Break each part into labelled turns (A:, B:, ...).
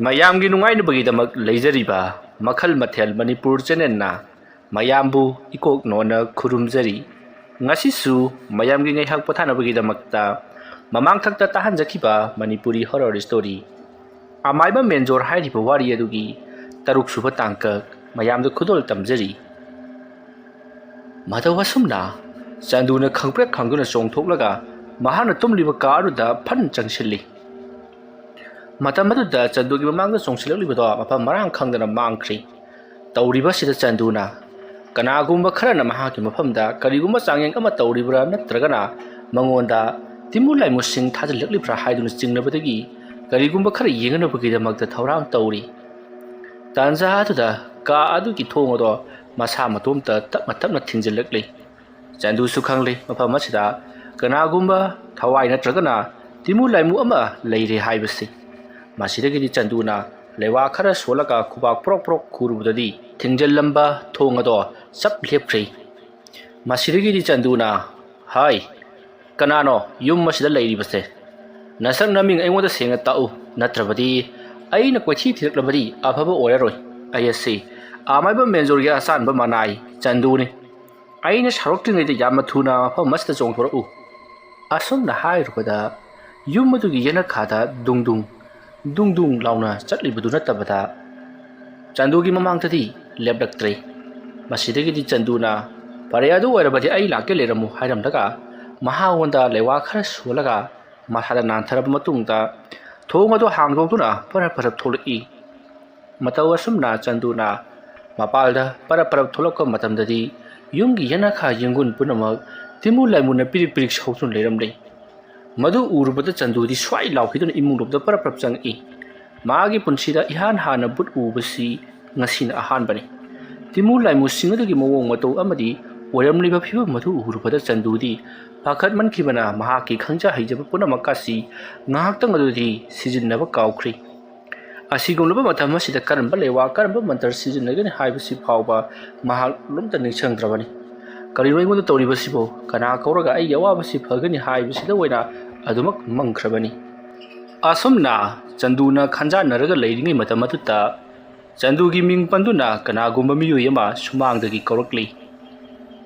A: ꯃꯌꯥꯝꯒꯤ ꯅꯨꯡꯉꯥꯏꯅꯕꯒꯤꯗꯃꯛ ꯂꯩꯖꯔꯤꯕ ꯃꯈꯜ ꯃꯊꯦꯜ ꯃꯅꯤꯄꯨꯔ ꯆꯦꯅꯦꯜꯅ ꯃꯌꯥꯝꯕꯨ ꯏꯀꯣꯛ ꯅꯣꯟꯅ ꯈꯨꯔꯨꯝꯖꯔꯤ ꯉꯁꯤꯁꯨ ꯃꯌꯥꯝꯒꯤ ꯉꯩꯍꯥꯛ ꯄꯣꯊꯥꯅꯕꯒꯤꯗꯃꯛꯇ ꯃꯃꯥꯡꯊꯛꯇ ꯇꯥꯍꯟꯖꯈꯤꯕ ꯃꯅꯤꯄꯨꯔꯤ ꯍꯣꯔꯔ ꯁ꯭ꯇꯣꯔꯤ ꯑꯃꯥꯏꯕ ꯃꯦꯟꯖꯣꯔ ꯍꯥꯏꯔꯤꯕ ꯋꯥꯔꯤ ꯑꯗꯨꯒꯤ ꯇꯔꯨꯛꯁꯨꯕ ꯇꯥꯡꯀꯛ ꯃꯌꯥꯝꯗ ꯈꯨꯗꯣꯜ ꯇꯝꯖꯔꯤ ꯃꯇꯧ ꯑꯁꯨꯝꯅ ꯆꯥꯟꯗꯨꯅ ꯈꯪꯄ꯭ꯔꯦꯛ ꯈꯪꯗꯨꯅ ꯆꯣꯡꯊꯣꯛꯂꯒ ꯃꯍꯥꯛꯅ ꯇꯨꯝꯂꯤꯕ ꯀꯥ ꯑꯗꯨꯗ ꯐꯟ ꯆꯪꯁꯤꯜꯂꯤ ꯃꯇꯝ ꯑꯗꯨꯗ ꯆꯟꯗꯨꯒꯤ ꯃꯃꯥꯡꯗ ꯆꯣꯡꯁꯤꯜꯂꯛꯂꯤꯕꯗꯣ ꯃꯐꯝ ꯃꯔꯥꯡ ꯈꯪꯗꯅ ꯃꯥꯡꯈ꯭ꯔꯤ ꯇꯧꯔꯤꯕꯁꯤꯗ ꯆꯟꯗꯨꯅ ꯀꯅꯥꯒꯨꯝꯕ ꯈꯔꯅ ꯃꯍꯥꯛꯀꯤ ꯃꯐꯝꯗ ꯀꯔꯤꯒꯨꯝꯕ ꯆꯥꯡꯌꯦꯡ ꯑꯃ ꯇꯧꯔꯤꯕ꯭ꯔꯥ ꯅꯠꯇ꯭ꯔꯒꯅ ꯃꯉꯣꯟꯗ ꯇꯤꯃꯨ ꯂꯥꯏꯃꯨꯁꯤꯡ ꯊꯥꯖꯤꯜꯂꯛꯂꯤꯕ꯭ꯔꯥ ꯍꯥꯏꯗꯨꯅ ꯆꯤꯡꯅꯕꯗꯒꯤ ꯀꯔꯤꯒꯨꯝꯕ ꯈꯔ ꯌꯦꯡꯅꯕꯒꯤꯗꯃꯛꯇ ꯊꯧꯔꯥꯡ ꯇꯧꯔꯤ ꯇꯥꯟꯖꯥ ꯑꯗꯨꯗ ꯀꯥ ꯑꯗꯨꯒꯤ ꯊꯣꯡ ꯑꯗꯣ ꯃꯁꯥ ꯃꯇꯣꯝꯇ ꯇꯞꯅ ꯇꯞꯅ ꯊꯤꯡꯖꯤꯜꯂꯛꯂꯤ ꯆꯟꯗꯨꯁꯨ ꯈꯪꯂꯤ ꯃꯐꯝ ꯑꯁꯤꯗ ꯀꯅꯥꯒꯨꯝꯕ ꯊꯋꯥꯏ ꯅꯠꯇ꯭ꯔꯒꯅ ꯇꯤꯃꯨ ꯂꯥꯏꯃꯨ ꯑꯃ ꯂꯩꯔꯦ ꯍꯥꯏꯕꯁꯤ ꯃꯁꯤꯗꯒꯤꯗꯤ ꯆꯟꯗꯨꯅ ꯂꯩꯋꯥ ꯈꯔ ꯁꯣꯜꯂꯒ ꯈꯨꯕꯥꯛ ꯄ꯭ꯔꯣꯛ ꯄ꯭ꯔꯣꯛ ꯈꯨꯔꯨꯕꯗꯗꯤ ꯊꯤꯡꯖꯤꯜꯂꯝꯕ ꯊꯣꯡ ꯑꯗꯣ ꯆꯞ ꯂꯦꯞꯈ꯭ꯔꯤ ꯃꯁꯤꯗꯒꯤꯗꯤ ꯆꯟꯗꯨꯅ ꯍꯥꯏ ꯀꯅꯥꯅꯣ ꯌꯨꯝ ꯑꯁꯤꯗ ꯂꯩꯔꯤꯕꯁꯦ ꯅꯁꯛ ꯅꯃꯤꯡ ꯑꯩꯉꯣꯟꯗ ꯁꯦꯡꯅ ꯇꯥꯛꯎ ꯅꯠꯇ꯭ꯔꯕꯗꯤ ꯑꯩꯅ ꯀꯣꯏꯊꯤ ꯊꯤꯔꯛꯂꯕꯗꯤ ꯑꯐꯕ ꯑꯣꯏꯔꯔꯣꯏ ꯑꯩ ꯑꯁꯤ ꯑꯃꯥꯏꯕ ꯃꯦꯟꯖꯣꯔꯒꯤ ꯑꯆꯥꯟꯕ ꯃꯅꯥꯏ ꯆꯟꯗꯨꯅꯤ ꯑꯩꯅ ꯁꯥꯎꯔꯛꯇ꯭ꯔꯤꯉꯩꯗ ꯌꯥꯝꯅ ꯊꯨꯅ ꯃꯐꯝ ꯑꯁꯤꯗ ꯆꯣꯡꯊꯣꯔꯛꯎ ꯑꯁꯨꯝꯅ ꯍꯥꯏꯔꯨꯕꯗ ꯌꯨꯝ ꯑꯗꯨꯒꯤ ꯌꯦꯅꯈꯥꯗ ꯗꯨꯡ ꯗꯨꯡ ꯂꯥꯎꯅ ꯆꯠꯂꯤꯕꯗꯨ ꯅꯠꯇꯕꯗ ꯆꯟꯗꯨꯒꯤ ꯃꯃꯥꯡꯗꯗꯤ ꯂꯦꯞꯂꯛꯇ꯭ꯔꯦ ꯃꯁꯤꯗꯒꯤꯗꯤ ꯆꯟꯗꯨꯅ ꯐꯔꯦ ꯑꯗꯨ ꯑꯣꯏꯔꯕꯗꯤ ꯑꯩ ꯂꯥꯛꯀꯦ ꯂꯩꯔꯝꯃꯨ ꯍꯥꯏꯔꯝꯂꯒ ꯃꯍꯥꯛꯉꯣꯟꯗ ꯂꯩꯋꯥ ꯈꯔ ꯁꯣꯜꯂꯒ ꯃꯁꯥꯗ ꯅꯥꯟꯊꯔꯕ ꯃꯇꯨꯡꯗ ꯊꯣꯡ ꯑꯗꯨ ꯍꯥꯡꯗꯣꯛꯇꯨꯅ ꯄꯔꯞ ꯊꯣꯛꯂꯛꯏ ꯃꯇꯧ ꯑꯁꯨꯝꯅ ꯆꯟꯗꯨꯅ ꯃꯄꯥꯜꯗ ꯄꯔꯞ ꯊꯣꯛꯂꯛꯄ ꯃꯇꯝꯗꯗꯤ ꯌꯨꯝꯒꯤ ꯌꯦꯅꯈꯥ ꯌꯦꯡꯒꯨꯟ ꯄꯨꯝꯅꯃꯛ ꯇꯤꯃꯨ ꯂꯥꯏꯃꯨꯅ ꯄꯤꯔꯤꯛ ꯁꯧꯗꯨꯅ ꯂꯩꯔꯝꯂꯤ ꯃꯗꯨ ꯎꯔꯨꯕꯗ ꯆꯟꯗꯨꯗꯤ ꯁ꯭ꯋꯥꯏ ꯂꯥꯎꯈꯤꯗꯨꯅ ꯏꯃꯨꯡꯂꯣꯝꯗ ꯄꯔꯞ ꯆꯪꯉꯛꯏ ꯃꯥꯒꯤ ꯄꯨꯟꯁꯤꯗ ꯏꯍꯥꯟ ꯍꯥꯟꯅ ꯕꯨꯠ ꯎꯕꯁꯤ ꯉꯁꯤꯅ ꯑꯍꯥꯟꯕꯅꯤ ꯇꯤꯃꯨ ꯂꯥꯏꯃꯨꯁꯤꯡ ꯑꯗꯨꯒꯤ ꯃꯑꯣꯡ ꯃꯇꯧ ꯑꯃꯗꯤ ꯑꯣꯏꯔꯝꯂꯤꯕ ꯐꯤꯕꯝ ꯑꯗꯨ ꯎꯔꯨꯕꯗ ꯆꯟꯗꯨꯗꯤ ꯄꯥꯈꯠꯃꯟꯈꯤꯕꯅ ꯃꯍꯥꯛꯀꯤ ꯈꯪꯖ ꯍꯩꯖꯕ ꯄꯨꯝꯅꯃꯛ ꯑꯁꯤ ꯉꯥꯏꯍꯥꯛꯇꯪ ꯑꯗꯨꯗꯤ ꯁꯤꯖꯤꯟꯅꯕ ꯀꯥꯎꯈ꯭ꯔꯤ ꯑꯁꯤꯒꯨꯝꯂꯕ ꯃꯇꯝ ꯑꯁꯤꯗ ꯀꯔꯝꯕ ꯂꯩꯋꯥ ꯀꯔꯝꯕ ꯃꯟꯇꯔ ꯁꯤꯖꯤꯟꯅꯒꯅꯤ ꯍꯥꯏꯕꯁꯤ ꯐꯥꯎꯕ ꯃꯍꯥꯛ ꯂꯣꯝꯇ ꯅꯤꯡꯁꯤꯡꯗ꯭ꯔꯕꯅꯤ ꯀꯔꯤꯅꯣ ꯑꯩꯉꯣꯟꯗ ꯇꯧꯔꯤꯕꯁꯤꯕꯨ ꯀꯅꯥ ꯀꯧꯔꯒ ꯑꯩꯒꯤ ꯑꯋꯥꯕꯁꯤ ꯐꯒꯅꯤ ꯍꯥꯏꯕꯁꯤꯗ ꯑꯣꯏꯅ ꯑꯗꯨꯃꯛ ꯃꯪꯈ꯭ꯔꯕꯅꯤ ꯑꯁꯨꯝꯅ ꯆꯟꯗꯨꯅ ꯈꯟꯖꯥꯟꯅꯔꯒ ꯂꯩꯔꯤꯉꯩ ꯃꯇꯝ ꯑꯗꯨꯗ ꯆꯟꯗꯨꯒꯤ ꯃꯤꯡ ꯄꯟꯗꯨꯅ ꯀꯅꯥꯒꯨꯝꯕ ꯃꯤꯑꯣꯏ ꯑꯃ ꯁꯨꯃꯥꯡꯗꯒꯤ ꯀꯧꯔꯛꯂꯤ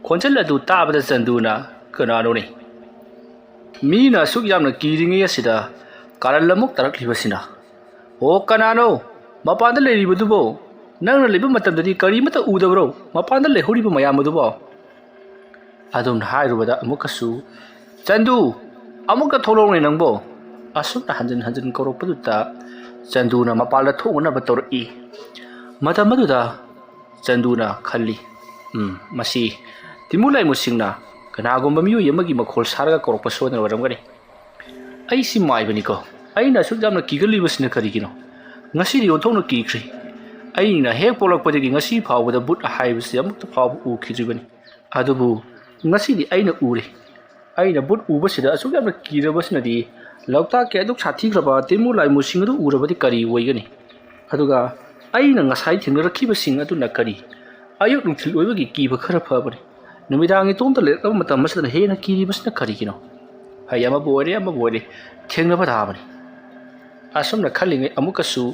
A: ꯈꯣꯟꯖꯦꯜ ꯑꯗꯨ ꯇꯥꯕꯗ ꯆꯟꯗꯨꯅ ꯀꯅꯥꯅꯣꯅꯦ ꯃꯤꯅ ꯑꯁꯨꯛ ꯌꯥꯝꯅ ꯀꯤꯔꯤꯉꯩ ꯑꯁꯤꯗ ꯀꯥꯔꯟ ꯑꯃꯨꯛ ꯇꯥꯔꯛꯂꯤꯕꯁꯤꯅ ꯑꯣ ꯀꯅꯥꯅꯣ ꯃꯄꯥꯟꯗ ꯂꯩꯔꯤꯕꯗꯨꯕꯣ ꯅꯪꯅ ꯂꯩꯕ ꯃꯇꯝꯗꯗꯤ ꯀꯔꯤꯃꯠꯇ ꯎꯗꯕ꯭ꯔꯣ ꯃꯄꯥꯟꯗ ꯂꯩꯍꯧꯔꯤꯕ ꯃꯌꯥꯝ ꯑꯗꯨꯕꯣ ꯑꯗꯨꯝꯅ ꯍꯥꯏꯔꯨꯕꯗ ꯑꯃꯨꯛꯀꯁꯨ ꯆꯟꯗꯨ ꯑꯃꯨꯛꯀ ꯊꯣꯛꯂꯛꯎꯅꯦ ꯅꯪꯕꯣ ꯑꯁꯨꯝꯅ ꯍꯟꯖꯤꯟ ꯀꯧꯔꯛꯄꯗꯨꯗ ꯆꯟꯗꯨꯅ ꯃꯄꯥꯟꯗ ꯊꯣꯛꯅꯅꯕ ꯇꯧꯔꯛꯏ ꯃꯇꯝ ꯑꯗꯨꯗ ꯆꯟꯗꯨꯅ ꯈꯜꯂꯤ ꯃꯁꯤ ꯇꯤꯃꯨ ꯂꯥꯏꯃꯨꯁꯤꯡꯅ ꯀꯅꯥꯒꯨꯝꯕ ꯃꯤꯑꯣꯏ ꯑꯃꯒꯤ ꯃꯈꯣꯜ ꯁꯥꯔꯒ ꯀꯧꯔꯛꯄ ꯁꯣꯏꯗꯅ ꯑꯣꯏꯔꯝꯒꯅꯤ ꯑꯩꯁꯤ ꯃꯥꯏꯕꯅꯤꯀꯣ ꯑꯩꯅ ꯑꯁꯨꯛ ꯌꯥꯝꯅ ꯀꯤꯒꯜꯂꯤꯕꯁꯤꯅ ꯀꯔꯤꯒꯤꯅꯣ ꯉꯁꯤꯗꯤ ꯑꯣꯟꯊꯣꯛꯅ ꯀꯤꯈ꯭ꯔꯤ ꯑꯩꯅ ꯍꯦꯛ ꯄꯣꯛꯂꯛꯄꯗꯒꯤ ꯉꯁꯤ ꯐꯥꯎꯕꯗ ꯕꯨꯠ ꯍꯥꯏꯕꯁꯤ ꯑꯃꯨꯛꯇ ꯐꯥꯎꯕ ꯎꯈꯤꯗ꯭ꯔꯤꯕꯅꯤ ꯑꯗꯨꯕꯨ ꯉꯁꯤꯗꯤ ꯑꯩꯅ ꯎꯔꯦ ꯑꯩꯅ ꯕꯨꯠ ꯎꯕꯁꯤꯗ ꯑꯁꯨꯛ ꯌꯥꯝꯅ ꯀꯤꯔꯕꯁꯤꯅꯗꯤ ꯂꯣꯛꯇꯥꯛꯀꯤ ꯑꯗꯨꯛ ꯁꯥꯊꯤꯈ꯭ꯔꯕ ꯇꯤꯃꯨ ꯂꯥꯏꯃꯨꯁꯤꯡ ꯑꯗꯨ ꯎꯔꯕꯗꯤ ꯀꯔꯤ ꯑꯣꯏꯒꯅꯤ ꯑꯗꯨꯒ ꯑꯩꯅ ꯉꯁꯥꯏ ꯊꯦꯡꯅꯔꯛꯈꯤꯕꯁꯤꯡ ꯑꯗꯨꯅ ꯀꯔꯤ ꯑꯌꯨꯛ ꯅꯨꯡꯊꯤꯜ ꯑꯣꯏꯕꯒꯤ ꯀꯤꯕ ꯈꯔ ꯐꯕꯅꯤ ꯅꯨꯃꯤꯗꯥꯡꯒꯤ ꯇꯣꯝꯇ ꯂꯩꯔꯛꯂꯕ ꯃꯇꯝ ꯑꯁꯤꯗ ꯍꯦꯟꯅ ꯀꯤꯔꯤꯕꯁꯤꯅ ꯀꯔꯤꯒꯤꯅꯣ ꯍꯩ ꯑꯃꯕꯨ ꯑꯣꯏꯔꯦ ꯊꯦꯡꯅꯕ ꯇꯥꯕꯅꯤ ꯑꯁꯨꯝꯅ ꯈꯜꯂꯤꯉꯩ ꯑꯃꯨꯛꯀꯁꯨ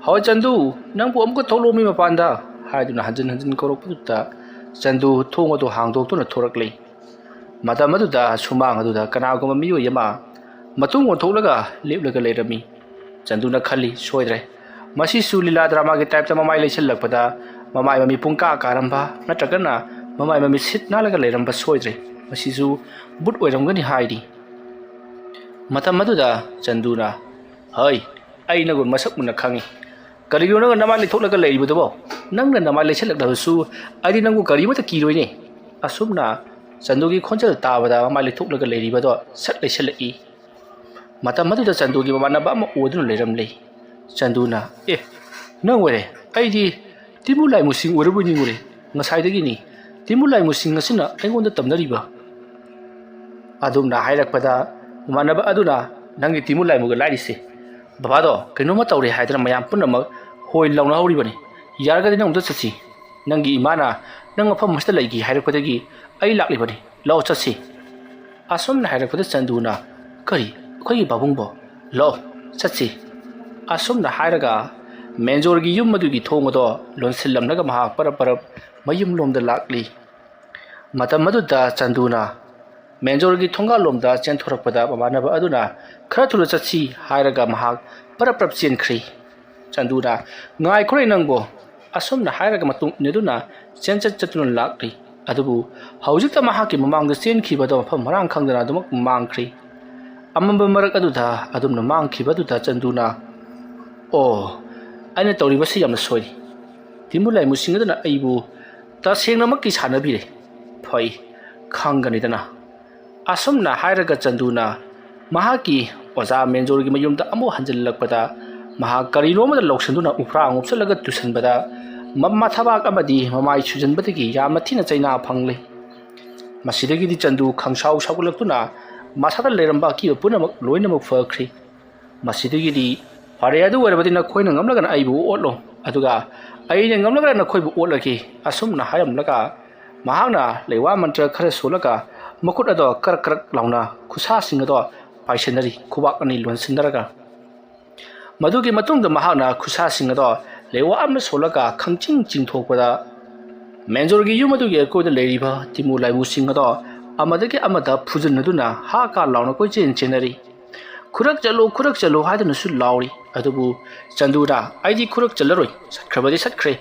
A: ꯍꯣꯏ ꯆꯟꯗꯨ ꯅꯪꯕꯨ ꯑꯃꯨꯛꯀ ꯊꯣꯛꯂꯛꯑꯣ ꯃꯄꯥꯟꯗ ꯍꯥꯏꯗꯨꯅ ꯍꯟꯖꯤꯟ ꯀꯧꯔꯛꯄꯗꯨꯗ ꯆꯟꯗꯨ ꯊꯣꯡ ꯑꯗꯨ ꯍꯥꯡꯗꯣꯛꯇꯨꯅ ꯊꯣꯔꯛꯂꯤ ꯃꯇꯝ ꯑꯗꯨꯗ ꯁꯨꯃꯥꯡ ꯑꯗꯨꯗ ꯀꯅꯥꯒꯨꯝꯕ ꯃꯤꯑꯣꯏ ꯑꯃ ꯃꯇꯨꯡ ꯑꯣꯟꯊꯣꯛꯂꯒ ꯂꯦꯞꯂꯒ ꯂꯩꯔꯝꯃꯤ ꯆꯟꯗꯨꯅ ꯈꯜꯂꯤ ꯁꯣꯏꯗ꯭ꯔꯦ ꯃꯁꯤꯁꯨ ꯂꯤꯂꯥ ꯗ꯭ꯔꯃꯥꯒꯤ ꯇꯥꯏꯞꯇ ꯃꯃꯥꯏ ꯂꯩꯁꯤꯜꯂꯛꯄꯗ ꯃꯃꯥꯏ ꯃꯃꯤ ꯄꯨꯡꯀꯥ ꯀꯥꯔꯝꯕ ꯅꯠꯇ꯭ꯔꯒꯅ ꯃꯃꯥꯏ ꯃꯃꯤ ꯁꯤꯠ ꯅꯥꯜꯂꯒ ꯂꯩꯔꯝꯕ ꯁꯣꯏꯗ꯭ꯔꯦ ꯃꯁꯤꯁꯨ ꯕꯨꯠ ꯑꯣꯏꯔꯝꯒꯅꯤ ꯍꯥꯏꯔꯤ ꯃꯇꯝ ꯑꯗꯨꯗ ꯆꯟꯗꯨꯅ ꯍꯩ ꯑꯩ ꯅꯪꯕꯨ ꯃꯁꯛ ꯃꯨꯟꯅ ꯈꯪꯉꯤ ꯀꯔꯤꯒꯤꯅꯣ ꯅꯪꯅ ꯅꯃꯥꯏ ꯂꯩꯊꯣꯛꯂꯒ ꯂꯩꯔꯤꯕꯗꯨꯕꯣ ꯅꯪꯅ ꯅꯃꯥꯏ ꯂꯩꯁꯤꯜꯂꯛꯂꯕꯁꯨ ꯑꯩꯗꯤ ꯅꯪꯕꯨ ꯀꯔꯤꯃꯠꯇ ꯀꯤꯔꯣꯏꯅꯦ ꯑꯁꯨꯝꯅ ꯆꯟꯗꯨꯒꯤ ꯈꯣꯟꯖꯦꯜ ꯇꯥꯕꯗ ꯃꯃꯥꯏ ꯂꯩꯊꯣꯛꯂꯒ ꯂꯩꯔꯤꯕꯗꯣ ꯁꯠ ꯂꯩꯁꯤꯜꯂꯛꯏ ꯃꯇꯝ ꯑꯗꯨꯗ ꯆꯟꯗꯨꯒꯤ ꯃꯃꯥꯟꯅꯕ ꯑꯃ ꯑꯣꯏꯗꯨꯅ ꯂꯩꯔꯝꯂꯤ ꯆꯟꯗꯨꯅ ꯅꯪ ꯑꯣꯏꯔꯦ ꯑꯩꯗꯤ ꯇꯤꯃꯨ ꯂꯥꯏꯃꯨꯁꯤꯡ ꯑꯣꯏꯔꯕꯣꯏ ꯅꯤꯡꯉꯨꯔꯦ ꯉꯁꯥꯏꯗꯒꯤꯅꯤ ꯇꯤꯃꯨ ꯂꯥꯏꯃꯨꯁꯤꯡ ꯑꯁꯤꯅ ꯑꯩꯉꯣꯟꯗ ꯇꯝꯅꯔꯤꯕ ꯑꯗꯨꯝꯅ ꯍꯥꯏꯔꯛꯄꯗ ꯃꯃꯥꯟꯅꯕ ꯑꯗꯨꯅ ꯅꯪꯒꯤ ꯇꯤꯃꯨ ꯂꯥꯏꯃꯨꯒ ꯂꯥꯏꯔꯤꯁꯦ ꯕꯕꯥꯗꯣ ꯀꯩꯅꯣꯝꯃ ꯇꯧꯔꯦ ꯍꯥꯏꯗꯅ ꯃꯌꯥꯝ ꯄꯨꯝꯅꯃꯛ ꯍꯣꯏ ꯂꯥꯎꯅꯍꯧꯔꯤꯕꯅꯤ ꯌꯥꯔꯒꯗꯤ ꯅꯪ ꯑꯝꯇ ꯆꯠꯁꯤ ꯅꯪꯒꯤ ꯏꯃꯥꯅ ꯅꯪ ꯃꯐꯝ ꯑꯁꯤꯗ ꯂꯩꯈꯤ ꯍꯥꯏꯔꯛꯄꯗꯒꯤ ꯑꯩ ꯂꯥꯛꯂꯤꯕꯅꯤ ꯂꯥꯛꯑꯣ ꯆꯠꯁꯤ ꯑꯁꯨꯝꯅ ꯍꯥꯏꯔꯛꯄꯗ ꯆꯟꯗꯨꯅ ꯀꯔꯤ ꯑꯩꯈꯣꯏꯒꯤ ꯄꯥꯕꯨꯡꯕꯣ ꯂꯥꯛꯑꯣ ꯆꯠꯁꯤ ꯑꯁꯨꯝꯅ ꯍꯥꯏꯔꯒ ꯃꯦꯟꯖꯣꯔꯒꯤ ꯌꯨꯝ ꯑꯗꯨꯒꯤ ꯊꯣꯡ ꯑꯗꯣ ꯂꯣꯟꯁꯤꯜꯂꯝꯂꯒ ꯃꯍꯥꯛ ꯄꯔꯞ ꯄꯔꯞ ꯃꯌꯨꯝꯂꯣꯝꯗ ꯂꯥꯛꯂꯤ꯫ ꯃꯇꯝ ꯑꯗꯨꯗ ꯆꯟꯗꯨꯅ ꯃꯦꯟꯖꯣꯔꯒꯤ ꯊꯣꯡꯒꯥꯜꯂꯣꯝꯗ ꯆꯦꯟꯊꯣꯔꯛꯄꯗ ꯃꯃꯥꯟꯅꯕ ꯑꯗꯨꯅ ꯈꯔ ꯊꯨꯅ ꯆꯠꯁꯤ ꯍꯥꯏꯔꯒ ꯃꯍꯥꯛ ꯄꯔꯞ ꯄꯔꯞ ꯆꯦꯟꯈ꯭ꯔꯤ꯫ ꯆꯟꯗꯨꯅ ꯉꯥꯏꯈꯣꯔꯦ ꯅꯪꯕꯣ ꯑꯁꯨꯝꯅ ꯍꯥꯏꯔꯒ ꯃꯇꯨꯡ ꯏꯟꯅꯗꯨꯅ ꯆꯦꯟꯆꯠ ꯆꯠꯇꯨꯅ ꯂꯥꯛꯂꯤ꯫ ꯑꯗꯨꯕꯨ ꯍꯧꯖꯤꯛꯇ ꯃꯍꯥꯛꯀꯤ ꯃꯃꯥꯡꯗ ꯆꯦꯟꯈꯤꯕꯗꯣ ꯃꯐꯝ ꯃꯔꯥꯡ ꯈꯪꯗꯅ ꯑꯗꯨꯃꯛ ꯃꯥꯡꯈ꯭ꯔꯤ꯫ ꯑꯃꯝꯕ ꯃꯔꯛ ꯑꯗꯨꯗ ꯑꯗꯨꯝꯅ ꯃꯥꯡꯈꯤꯕꯗꯨꯗ ꯆꯟꯗꯨꯅ ꯑꯣ ꯑꯩꯅ ꯇꯧꯔꯤꯕꯁꯤ ꯌꯥꯝꯅ ꯁꯣꯏꯔꯤ꯫ ꯇꯤꯃꯨ ꯂꯥꯏꯃꯨꯁꯤꯡ ꯑꯗꯨꯅ ꯑꯩꯕꯨ ꯇꯁꯦꯡꯅꯃꯛꯀꯤ ꯁꯥꯟꯅꯕꯤꯔꯦ꯫ ꯐꯩ ꯈꯪꯒꯅꯤꯗꯅ꯫ ꯑꯁꯨꯝꯅ ꯍꯥꯏꯔꯒ ꯆꯟꯗꯨꯅ ꯃꯍꯥꯛꯀꯤ ꯑꯣꯖꯥ ꯃꯦꯟꯖꯣꯔꯒꯤ ꯃꯌꯨꯝꯗ ꯑꯃꯨꯛ ꯍꯟꯖꯤꯜꯂꯛꯄꯗ ꯃꯍꯥꯛ ꯀꯔꯤꯅꯣꯃꯗ ꯂꯧꯁꯤꯟꯗꯨꯅ ꯎꯐ꯭ꯔꯥꯡ ꯎꯞꯁꯜꯂꯒ ꯇꯨꯁꯟꯕꯗ ꯃꯊꯕꯥꯛ ꯑꯃꯗꯤ ꯃꯃꯥꯏ ꯁꯨꯖꯟꯕꯗꯒꯤ ꯌꯥꯝꯅ ꯊꯤꯅ ꯆꯩꯅꯥ ꯐꯪꯂꯤ꯫ ꯃꯁꯤꯗꯒꯤꯗꯤ ꯆꯟꯗꯨ ꯈꯪꯁꯥꯎ ꯁꯥꯎꯒꯠꯂꯛꯇꯨꯅ ꯃꯁꯥꯗ ꯂꯩꯔꯝꯕ ꯑꯀꯤꯕ ꯄꯨꯝꯅꯃꯛ ꯂꯣꯏꯅꯃꯛ ꯐꯈ꯭ꯔꯤ꯫ ꯃꯁꯤꯗꯒꯤꯗꯤ ꯐꯔꯦ ꯑꯗꯨ ꯑꯣꯏꯔꯕꯗꯤ ꯅꯈꯣꯏꯅ ꯉꯝꯂꯒꯅ ꯑꯩꯕꯨ ꯑꯣꯠꯂꯣ ꯑꯗꯨꯒ ꯑꯩꯅ ꯉꯝꯂꯒꯅ ꯅꯈꯣꯏꯕꯨ ꯑꯣꯠꯂꯒꯦ ꯑꯁꯨꯝꯅ ꯍꯥꯏꯔꯝꯂꯒ ꯃꯍꯥꯛꯅ ꯂꯩꯋꯥ ꯃꯟꯇ꯭ꯔ ꯈꯔ ꯁꯣꯜꯂꯒ ꯃꯈꯨꯠ ꯑꯗꯣ ꯀꯔꯛ ꯀꯔꯛ ꯂꯥꯎꯅ ꯈꯨꯠꯁꯥꯁꯤꯡ ꯑꯗꯣ ꯄꯥꯏꯁꯤꯟꯅꯔꯤ ꯈꯨꯕꯥꯛ ꯑꯅꯤ ꯂꯣꯟꯁꯤꯟꯅꯔꯒ꯫ ꯃꯗꯨꯒꯤ ꯃꯇꯨꯡꯗ ꯃꯍꯥꯛꯅ ꯈꯨꯠꯁꯥꯁꯤꯡ ꯑꯗꯣ ꯂꯩꯋꯥ ꯑꯃ ꯁꯣꯜꯂꯒ ꯈꯪꯆꯤꯡ ꯆꯤꯡꯊꯣꯛꯄꯗ ꯃꯦꯟꯖꯣꯔꯒꯤ ꯌꯨꯝ ꯑꯗꯨꯒꯤ ꯑꯀꯣꯏꯕꯗ ꯂꯩꯔꯤꯕ ꯇꯤꯃꯨ ꯂꯥꯏꯃꯨꯁꯤꯡ ꯑꯗꯣ ꯑꯃꯗꯒꯤ ꯑꯃꯗ ꯐꯨꯖꯤꯟꯅꯗꯨꯅ ꯍꯥ ꯀꯥ ꯂꯥꯎꯅ ꯀꯣꯏꯆꯦꯟ ꯆꯦꯟꯅꯔꯤ꯫ ꯈꯨꯔꯛ ꯆꯠꯂꯨ ꯍꯥꯏꯗꯨꯅꯁꯨ ꯂꯥꯎꯔꯤ꯫ ꯑꯗꯨꯕꯨ ꯆꯟꯗꯨꯅ ꯑꯩꯗꯤ ꯈꯨꯔꯛ ꯆꯠꯂꯔꯣꯏ ꯆꯠꯈ꯭ꯔꯕꯗꯤ ꯆꯠꯈ꯭ꯔꯦ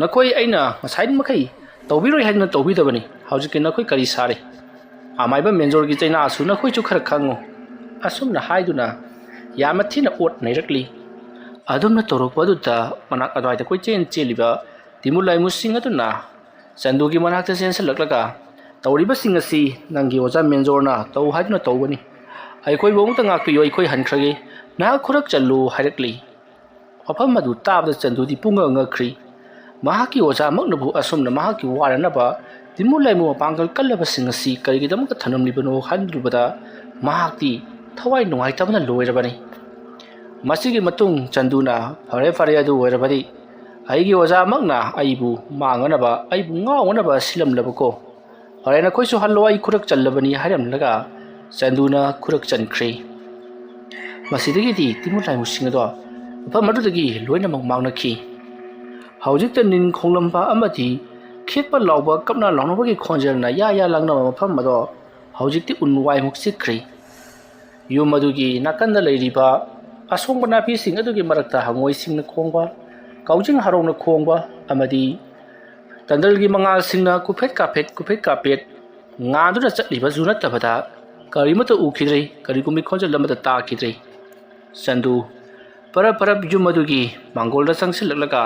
A: ꯅꯈꯣꯏ ꯑꯩꯅ ꯉꯁꯥꯏ ꯃꯈꯩ ꯇꯧꯕꯤꯔꯣꯏ ꯍꯥꯏꯗꯨꯅ ꯇꯧꯕꯤꯗꯕꯅꯤ ꯍꯧꯖꯤꯛꯀꯤ ꯅꯈꯣꯏ ꯀꯔꯤ ꯁꯥꯔꯦ ꯑꯃꯥꯏꯕ ꯃꯦꯟꯖꯣꯔꯒꯤ ꯆꯩꯅꯥꯁꯨ ꯅꯈꯣꯏꯁꯨ ꯈꯔ ꯈꯪꯉꯨ ꯑꯁꯨꯝꯅ ꯍꯥꯏꯗꯨꯅ ꯌꯥꯝꯅ ꯊꯤꯅ ꯑꯣꯠ ꯅꯩꯔꯛꯂꯤ꯫ ꯑꯗꯨꯝꯅ ꯇꯧꯔꯛꯄ ꯑꯗꯨꯗ ꯃꯅꯥꯛ ꯑꯗꯨꯋꯥꯏꯗ ꯀꯣꯏꯆꯦꯟ ꯆꯦꯜꯂꯤꯕ ꯇꯤꯃꯨ ꯂꯥꯏꯃꯨꯁꯤꯡ ꯑꯗꯨꯅ ꯆꯟꯗꯨꯒꯤ ꯃꯅꯥꯛꯇ ꯆꯦꯟꯁꯤꯜꯂꯛꯂꯒ ꯇꯧꯔꯤꯕꯁꯤꯡ ꯑꯁꯤ ꯅꯪꯒꯤ ꯑꯣꯖꯥ ꯃꯦꯟꯖꯣꯔꯅ ꯇꯧ ꯍꯥꯏꯗꯨꯅ ꯇꯧꯕꯅꯤ ꯑꯩꯈꯣꯏꯕꯨ ꯑꯃꯨꯛꯇ ꯉꯥꯛꯄꯤꯌꯨ ꯑꯩꯈꯣꯏ ꯍꯟꯈ꯭ꯔꯒꯦ ꯅꯍꯥꯛ ꯈꯨꯔꯛ ꯆꯠꯂꯨ ꯍꯥꯏꯔꯛꯂꯤ꯫ ꯋꯥꯐꯝ ꯑꯗꯨ ꯇꯥꯕꯗ ꯆꯟꯗꯨꯗꯤ ꯄꯨꯡꯉꯛ ꯉꯛꯈ꯭ꯔꯤ꯫ ꯃꯍꯥꯛꯀꯤ ꯑꯣꯖꯥꯃꯛꯅꯕꯨ ꯑꯁꯨꯝꯅ ꯃꯍꯥꯛꯀꯤ ꯋꯥꯔꯅꯕ ꯇꯤꯃꯨ ꯂꯥꯏꯃꯨ ꯃꯄꯥꯡꯒꯜ ꯀꯜꯂꯕꯁꯤꯡ ꯑꯁꯤ ꯀꯔꯤꯒꯤꯗꯃꯛꯇ ꯊꯅꯝꯂꯤꯕꯅꯣ ꯈꯜꯂꯨꯕꯗ ꯃꯍꯥꯛꯇꯤ ꯊꯋꯥꯏ ꯅꯨꯡꯉꯥꯏꯇꯕꯅ ꯂꯣꯏꯔꯕꯅꯤ꯫ ꯃꯁꯤꯒꯤ ꯃꯇꯨꯡ ꯆꯟꯗꯨꯅ ꯐꯔꯦ ꯑꯗꯨ ꯑꯣꯏꯔꯕꯗꯤ ꯑꯩꯒꯤ ꯑꯣꯖꯥꯃꯛꯅ ꯑꯩꯕꯨ ꯃꯥꯡꯉꯅꯕ ꯑꯩꯕꯨ ꯉꯥꯎꯅꯕ ꯁꯤꯜꯂꯝꯂꯕꯀꯣ ꯐꯔꯦ ꯅꯈꯣꯏꯁꯨ ꯍꯜꯂꯣ ꯑꯩ ꯈꯨꯔꯛ ꯆꯜꯂꯕꯅꯤ ꯍꯥꯏꯔꯝꯂꯒ ꯆꯟꯗꯨꯅ ꯈꯨꯔꯛ ꯆꯟꯈ꯭ꯔꯤ꯫ ꯃꯁꯤꯗꯒꯤꯗꯤ ꯇꯤꯃꯨ ꯂꯥꯏꯃꯨꯁꯤꯡ ꯑꯗꯣ ꯃꯐꯝ ꯑꯗꯨꯗꯒꯤ ꯂꯣꯏꯅꯃꯛ ꯃꯥꯡꯅꯈꯤ꯫ ꯍꯧꯖꯤꯛꯇ ꯅꯤꯟ ꯈꯣꯡꯂꯝꯕ ꯑꯃꯗꯤ ꯈꯦꯛꯄ ꯂꯥꯎꯕ ꯀꯞꯅ ꯂꯥꯎꯅꯕꯒꯤ ꯈꯣꯟꯖꯦꯜꯅ ꯌꯥ ꯂꯥꯡꯅꯕ ꯃꯐꯝ ꯑꯗꯣ ꯍꯧꯖꯤꯛꯇꯤ ꯎꯟ ꯋꯥꯏꯃꯨꯛ ꯆꯤꯛꯈ꯭ꯔꯤ꯫ ꯌꯨꯝ ꯑꯗꯨꯒꯤ ꯅꯥꯀꯟꯗ ꯂꯩꯔꯤꯕ ꯑꯁꯣꯡꯕ ꯅꯥꯄꯤꯁꯤꯡ ꯑꯗꯨꯒꯤ ꯃꯔꯛꯇ ꯍꯪꯉꯣꯏꯁꯤꯡꯅ ꯈꯣꯡꯕ ꯀꯥꯎꯖꯤꯡ ꯍꯔꯥꯎꯅ ꯈꯣꯡꯕ ꯑꯃꯗꯤ ꯇꯟꯗꯜꯒꯤ ꯃꯉꯥꯜꯁꯤꯡꯅ ꯀꯨꯐꯦꯠ ꯀꯥꯐꯦꯠ ꯉꯥꯟꯗꯨꯅ ꯆꯠꯂꯤꯕꯁꯨ ꯅꯠꯇꯕꯗ ꯀꯔꯤꯃꯠꯇ ꯎꯈꯤꯗ꯭ꯔꯦ ꯀꯔꯤꯒꯨꯝꯕꯤ ꯈꯣꯟꯖꯦꯜ ꯑꯃꯠꯇ ꯇꯥꯈꯤꯗ꯭ꯔꯦ꯫ ꯆꯟꯗꯨ ꯄꯔꯞ ꯌꯨꯝ ꯑꯗꯨꯒꯤ ꯃꯥꯡꯒꯣꯜꯗ ꯆꯪꯁꯤꯜꯂꯛꯂꯒ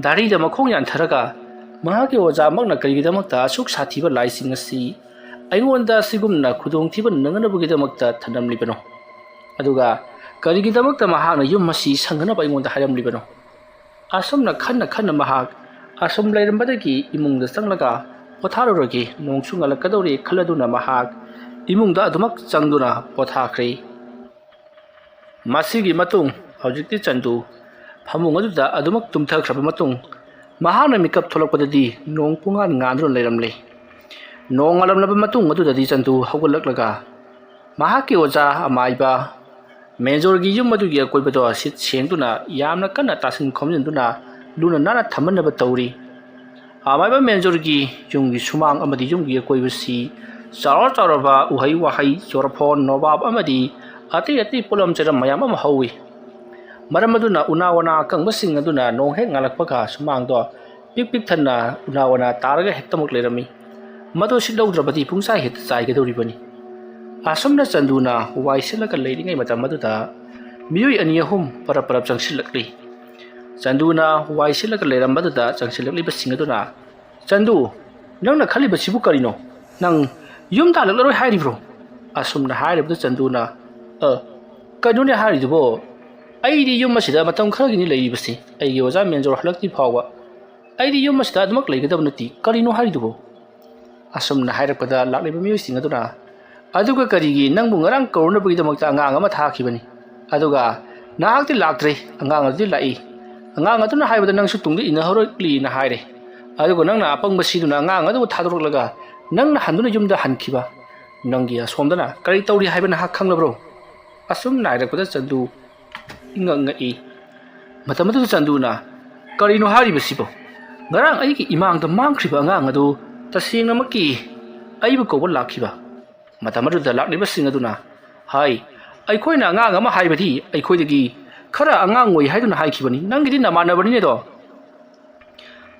A: ꯗꯥꯔꯤꯗ ꯃꯈꯣꯡ ꯌꯥꯟꯊꯔꯒ ꯃꯍꯥꯛꯀꯤ ꯑꯣꯖꯥꯃꯛꯅ ꯀꯔꯤꯒꯤꯗꯃꯛꯇ ꯑꯁꯨꯛ ꯁꯥꯊꯤꯕ ꯂꯥꯏꯁꯤꯡ ꯑꯁꯤ ꯑꯩꯉꯣꯟꯗ ꯑꯁꯤꯒꯨꯝꯅ ꯈꯨꯗꯣꯡꯊꯤꯕ ꯅꯪꯅꯕꯒꯤꯗꯃꯛꯇ ꯊꯅꯝꯂꯤꯕꯅꯣ ꯑꯗꯨꯒ ꯀꯔꯤꯒꯤꯗꯃꯛꯇ ꯃꯍꯥꯛꯅ ꯌꯨꯝ ꯑꯁꯤ ꯁꯪꯒꯅꯕ ꯑꯩꯉꯣꯟꯗ ꯍꯥꯏꯔꯝꯂꯤꯕꯅꯣ ꯑꯁꯨꯝꯅ ꯈꯟꯅ ꯃꯍꯥꯛ ꯑꯁꯨꯝ ꯂꯩꯔꯝꯕꯗꯒꯤ ꯏꯃꯨꯡꯗ ꯆꯪꯂꯒ ꯄꯣꯊꯥꯔꯨꯔꯒꯦ ꯅꯣꯡꯁꯨ ꯉꯜꯂꯛꯀꯗꯧꯔꯦ ꯈꯜꯂꯗꯨꯅ ꯃꯍꯥꯛ ꯏꯃꯨꯡꯗ ꯑꯗꯨꯃꯛ ꯆꯪꯗꯨꯅ ꯄꯣꯊꯥꯈ꯭ꯔꯦ꯫ ꯃꯁꯤꯒꯤ ꯃꯇꯨꯡ ꯍꯧꯖꯤꯛꯇꯤ ꯆꯟꯗꯨ ꯐꯃꯨꯡ ꯑꯗꯨꯗ ꯑꯗꯨꯃꯛ ꯇꯨꯝꯊꯈ꯭ꯔꯕ ꯃꯇꯨꯡ ꯃꯍꯥꯛꯅ ꯃꯤꯀꯞ ꯊꯣꯛꯂꯛꯄꯗꯗꯤ ꯅꯣꯡ ꯄꯨꯡꯉꯥꯟ ꯉꯥꯟꯗꯨꯅ ꯂꯩꯔꯝꯂꯦ꯫ ꯅꯣꯡ ꯉꯥꯜꯂꯝꯂꯕ ꯃꯇꯨꯡ ꯑꯗꯨꯗꯗꯤ ꯆꯟꯗꯨ ꯍꯧꯒꯠꯂꯛꯂꯒ ꯃꯍꯥꯛꯀꯤ ꯑꯣꯖꯥ ꯑꯃꯥꯏꯕ ꯃꯦꯟꯖꯣꯔꯒꯤ ꯌꯨꯝ ꯑꯗꯨꯒꯤ ꯑꯀꯣꯏꯕꯗꯣ ꯁꯤꯠ ꯁꯦꯡꯗꯨꯅ ꯌꯥꯝꯅ ꯀꯟꯅ ꯇꯥꯁꯤꯟ ꯈꯣꯝꯖꯤꯟꯗꯨꯅ ꯂꯨꯅ ꯅꯥꯟꯅ ꯊꯝꯃꯟꯅꯕ ꯇꯧꯔꯤ꯫ ꯑꯃꯥꯏꯕ ꯃꯦꯟꯖꯣꯔꯒꯤ ꯌꯨꯝꯒꯤ ꯁꯨꯃꯥꯡ ꯑꯃꯗꯤ ꯌꯨꯝꯒꯤ ꯑꯀꯣꯏꯕꯁꯤ ꯆꯥꯎꯔꯕ ꯎꯍꯩ ꯋꯥꯍꯩ ꯆꯣꯔꯐꯣꯟ ꯅꯣꯕꯥꯞ ꯑꯃꯗꯤ ꯑꯇꯩ ꯄꯣꯠꯂꯝ ꯆꯩꯔꯝ ꯃꯌꯥꯝ ꯑꯃ ꯍꯧꯏ꯫ ꯃꯔꯝ ꯑꯗꯨꯅ ꯎꯅꯥ ꯋꯥꯅꯥ ꯑꯀꯪꯕꯁꯤꯡ ꯑꯗꯨꯅ ꯅꯣꯡ ꯍꯦꯛ ꯉꯥꯜꯂꯛꯄꯒ ꯁꯨꯃꯥꯡꯗꯣ ꯄꯤꯛ ꯊꯟꯅ ꯎꯅꯥ ꯋꯥꯅꯥ ꯇꯥꯔꯒ ꯍꯦꯛꯇꯃꯛ ꯂꯩꯔꯝꯃꯤ꯫ ꯃꯗꯨ ꯁꯤꯠꯍꯧꯗ꯭ꯔꯕꯗꯤ ꯄꯨꯡꯆꯥꯏ ꯍꯦꯛꯇ ꯆꯥꯏꯒꯗꯧꯔꯤꯕꯅꯤ꯫ ꯑꯁꯨꯝꯅ ꯆꯟꯗꯨꯅ ꯋꯥꯏ ꯁꯤꯠꯂꯒ ꯂꯩꯔꯤꯉꯩ ꯃꯇꯝ ꯑꯗꯨꯗ ꯃꯤꯑꯣꯏ ꯑꯅꯤ ꯑꯍꯨꯝ ꯄꯔꯞ ꯆꯪꯁꯤꯜꯂꯛꯂꯤ꯫ ꯆꯟꯗꯨꯅ ꯋꯥꯏ ꯁꯤꯠꯂꯒ ꯂꯩꯔꯝꯕꯗꯨꯗ ꯆꯪꯁꯤꯜꯂꯛꯂꯤꯕꯁꯤꯡ ꯑꯗꯨꯅ ꯆꯟꯗꯨ ꯅꯪꯅ ꯈꯜꯂꯤꯕꯁꯤꯕꯨ ꯀꯔꯤꯅꯣ ꯅꯪ ꯌꯨꯝꯗ ꯍꯜꯂꯛꯂꯔꯣꯏ ꯍꯥꯏꯔꯤꯕ꯭ꯔꯣ ꯑꯁꯨꯝꯅ ꯍꯥꯏꯔꯤꯕꯗ ꯆꯟꯗꯨꯅ ꯀꯩꯅꯣꯅꯦ ꯍꯥꯏꯔꯤꯗꯨꯕꯣ ꯑꯩꯗꯤ ꯌꯨꯝ ꯑꯁꯤꯗ ꯃꯇꯝ ꯈꯔꯒꯤꯅꯤ ꯂꯩꯔꯤꯕꯁꯤ ꯑꯩꯒꯤ ꯑꯣꯖꯥ ꯃꯦꯟꯖꯣꯔ ꯍꯜꯂꯛꯇ꯭ꯔꯤ ꯐꯥꯎꯕ ꯑꯩꯗꯤ ꯌꯨꯝ ꯑꯁꯤꯗ ꯑꯗꯨꯃꯛ ꯂꯩꯒꯗꯕ ꯅꯠꯇꯦ ꯀꯔꯤꯅꯣ ꯍꯥꯏꯔꯤꯗꯨꯕꯣ ꯑꯁꯨꯝꯅ ꯍꯥꯏꯔꯛꯄꯗ ꯂꯥꯛꯂꯤꯕ ꯃꯤꯑꯣꯏꯁꯤꯡ ꯑꯗꯨꯅ ꯑꯗꯨꯒ ꯀꯔꯤꯒꯤ ꯅꯪꯕꯨ ꯉꯔꯥꯡ ꯀꯧꯔꯨꯅꯕꯒꯤꯗꯃꯛꯇ ꯑꯉꯥꯡ ꯑꯃ ꯊꯥꯈꯤꯕꯅꯤ ꯑꯗꯨꯒ ꯅꯍꯥꯛꯇꯤ ꯂꯥꯛꯇ꯭ꯔꯦ ꯑꯉꯥꯡ ꯑꯗꯨꯗꯤ ꯂꯥꯛꯏ ꯑꯉꯥꯡ ꯑꯗꯨꯅ ꯍꯥꯏꯕꯗ ꯅꯪꯁꯨ ꯇꯨꯡꯗ ꯏꯟꯅꯍꯧꯔꯛꯂꯤꯅ ꯍꯥꯏꯔꯦ ꯑꯗꯨꯒ ꯅꯪꯅ ꯑꯄꯪꯕꯁꯤꯗꯨꯅ ꯑꯉꯥꯡ ꯑꯗꯨꯕꯨ ꯊꯥꯗꯣꯔꯛꯂꯒ ꯅꯪꯅ ꯍꯟꯗꯨꯅ ꯌꯨꯝꯗ ꯍꯟꯈꯤꯕ ꯅꯪꯒꯤ ꯑꯁꯣꯝꯗꯅ ꯀꯔꯤ ꯇꯧꯔꯤ ꯍꯥꯏꯕ ꯅꯍꯥꯛ ꯈꯪꯂꯕ꯭ꯔꯣ ꯑꯁꯨꯝꯅ ꯍꯥꯏꯔꯛꯄꯗ ꯆꯟꯗꯨ ꯏꯉꯛ ꯉꯛꯏ꯫ ꯃꯇꯝ ꯑꯗꯨꯗ ꯆꯟꯗꯨꯅ ꯀꯔꯤꯅꯣ ꯍꯥꯏꯔꯤꯕꯁꯤꯕꯣ ꯉꯔꯥꯡ ꯑꯩꯒꯤ ꯏꯃꯥꯡꯗ ꯃꯥꯡꯈ꯭ꯔꯤꯕ ꯑꯉꯥꯡ ꯑꯗꯨ ꯇꯁꯦꯡꯅꯃꯛꯀꯤ ꯑꯩꯕꯨ ꯀꯧꯕ ꯂꯥꯛꯈꯤꯕ ꯃꯇꯝ ꯑꯗꯨꯗ ꯂꯥꯛꯂꯤꯕꯁꯤꯡ ꯑꯗꯨꯅ ꯍꯥꯏ ꯑꯩꯈꯣꯏꯅ ꯑꯉꯥꯡ ꯑꯃ ꯍꯥꯏꯕꯗꯤ ꯑꯩꯈꯣꯏꯗꯒꯤ ꯈꯔ ꯑꯉꯥꯡ ꯑꯣꯏ ꯍꯥꯏꯗꯨꯅ ꯍꯥꯏꯈꯤꯕꯅꯤ ꯅꯪꯒꯤꯗꯤ ꯅꯃꯥꯟꯅꯕꯅꯤꯅꯦꯗꯣ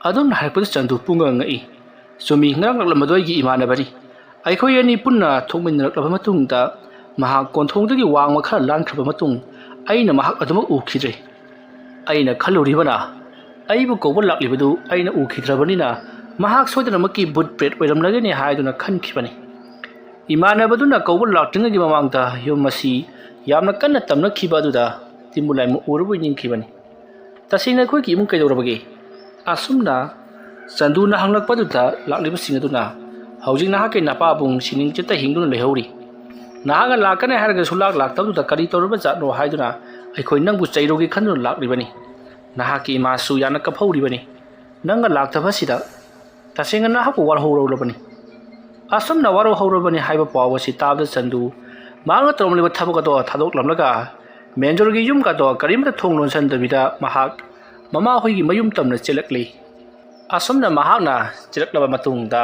A: ꯑꯗꯨꯝꯅ ꯍꯥꯏꯔꯛꯄꯗ ꯆꯟꯗꯨ ꯄꯨꯡꯉ ꯉꯛꯏ ꯆꯨꯝꯃꯤ ꯉꯔꯥꯡ ꯂꯥꯛꯂꯝꯕꯗꯣ ꯑꯩꯒꯤ ꯏꯃꯥꯟꯅꯕꯅꯤ ꯑꯩꯈꯣꯏ ꯑꯅꯤ ꯄꯨꯟꯅ ꯊꯣꯛꯃꯤꯟꯅꯔꯛꯂꯕ ꯃꯇꯨꯡꯗ ꯃꯍꯥꯛ ꯀꯣꯟꯊꯣꯡꯗꯒꯤ ꯋꯥꯡꯃ ꯈꯔ ꯂꯥꯟꯈ꯭ꯔꯕ ꯃꯇꯨꯡ ꯑꯩꯅ ꯃꯍꯥꯛ ꯑꯗꯨꯃꯛ ꯎꯈꯤꯗ꯭ꯔꯦ ꯑꯩꯅ ꯈꯜꯂꯨꯔꯤꯕꯅ ꯑꯩꯕꯨ ꯀꯧꯕ ꯂꯥꯛꯂꯤꯕꯗꯨ ꯑꯩꯅ ꯎꯈꯤꯗ꯭ꯔꯕꯅꯤꯅ ꯃꯍꯥꯛ ꯁꯣꯏꯗꯅꯃꯛꯀꯤ ꯕꯨꯠ ꯄ꯭ꯔꯦꯠ ꯑꯣꯏꯔꯝꯂꯒꯅꯤ ꯍꯥꯏꯗꯨꯅ ꯈꯟꯈꯤꯕꯅꯤ ꯏꯃꯥꯟꯅꯕꯗꯨꯅ ꯀꯧꯕ ꯂꯥꯛꯇ꯭ꯔꯤꯉꯩꯒꯤ ꯃꯃꯥꯡꯗ ꯌꯨꯝ ꯑꯁꯤ ꯌꯥꯝꯅ ꯀꯟꯅ ꯇꯝꯅꯈꯤꯕ ꯑꯗꯨꯗ ꯇꯤꯝꯕꯨ ꯂꯥꯏꯃꯨ ꯎꯔꯕꯣꯏ ꯅꯤꯡꯈꯤꯕꯅꯤ ꯇꯁꯦꯡꯅ ꯑꯩꯈꯣꯏꯒꯤ ꯏꯃꯨꯡ ꯀꯩꯗꯧꯔꯕꯒꯦ ꯑꯁꯨꯝꯅ ꯆꯟꯗꯨꯅ ꯍꯪꯂꯛꯄꯗꯨꯗ ꯂꯥꯛꯂꯤꯕꯁꯤꯡ ꯑꯗꯨꯅ ꯍꯧꯖꯤꯛ ꯅꯍꯥꯛꯀꯤ ꯅꯄꯥꯕꯨꯡ ꯁꯤꯅꯤꯡ ꯆꯦꯠꯇ ꯍꯤꯡꯗꯨꯅ ꯂꯩꯍꯧꯔꯤ ꯅꯍꯥꯛꯅ ꯂꯥꯛꯀꯅꯤ ꯍꯥꯏꯔꯒꯁꯨ ꯂꯥꯛꯇꯕꯗꯨꯗ ꯀꯔꯤ ꯇꯧꯔꯕ ꯖꯥꯠꯅꯣ ꯍꯥꯏꯗꯨꯅ ꯑꯩꯈꯣꯏ ꯅꯪꯕꯨ ꯆꯩꯔꯧꯒꯦ ꯈꯟꯗꯨꯅ ꯂꯥꯛꯂꯤꯕꯅꯤ ꯅꯍꯥꯛꯀꯤ ꯏꯃꯥꯁꯨ ꯌꯥꯝꯅ ꯀꯞꯍꯧꯔꯤꯕꯅꯤ ꯅꯪꯅ ꯂꯥꯛꯇꯕꯁꯤꯗ ꯇꯁꯦꯡꯅ ꯅꯍꯥꯛꯄꯨ ꯋꯥꯔꯧꯔꯕꯅꯤ ꯑꯁꯨꯝꯅ ꯋꯥꯔꯧꯍꯧꯔꯕꯅꯤ ꯍꯥꯏꯕ ꯄꯥꯎ ꯑꯁꯤ ꯇꯥꯕꯗ ꯆꯟꯗꯨ ꯃꯍꯥꯛꯅ ꯇꯧꯔꯝꯂꯤꯕ ꯊꯕꯛ ꯑꯗꯣ ꯊꯥꯗꯣꯛꯂꯝꯂꯒ ꯃꯦꯟꯖꯣꯔꯒꯤ ꯌꯨꯝꯒꯗꯣ ꯀꯔꯤꯝꯇ ꯊꯣꯡ ꯂꯣꯟꯁꯤꯟꯗꯕꯤꯗ ꯃꯍꯥꯛ ꯃꯃꯥꯍꯣꯏꯒꯤ ꯃꯌꯨꯝ ꯇꯝꯅ ꯆꯦꯜꯂꯛꯂꯤ ꯑꯁꯨꯝꯅ ꯃꯍꯥꯛꯅ ꯆꯦꯜꯂꯛꯂꯕ ꯃꯇꯨꯡꯗ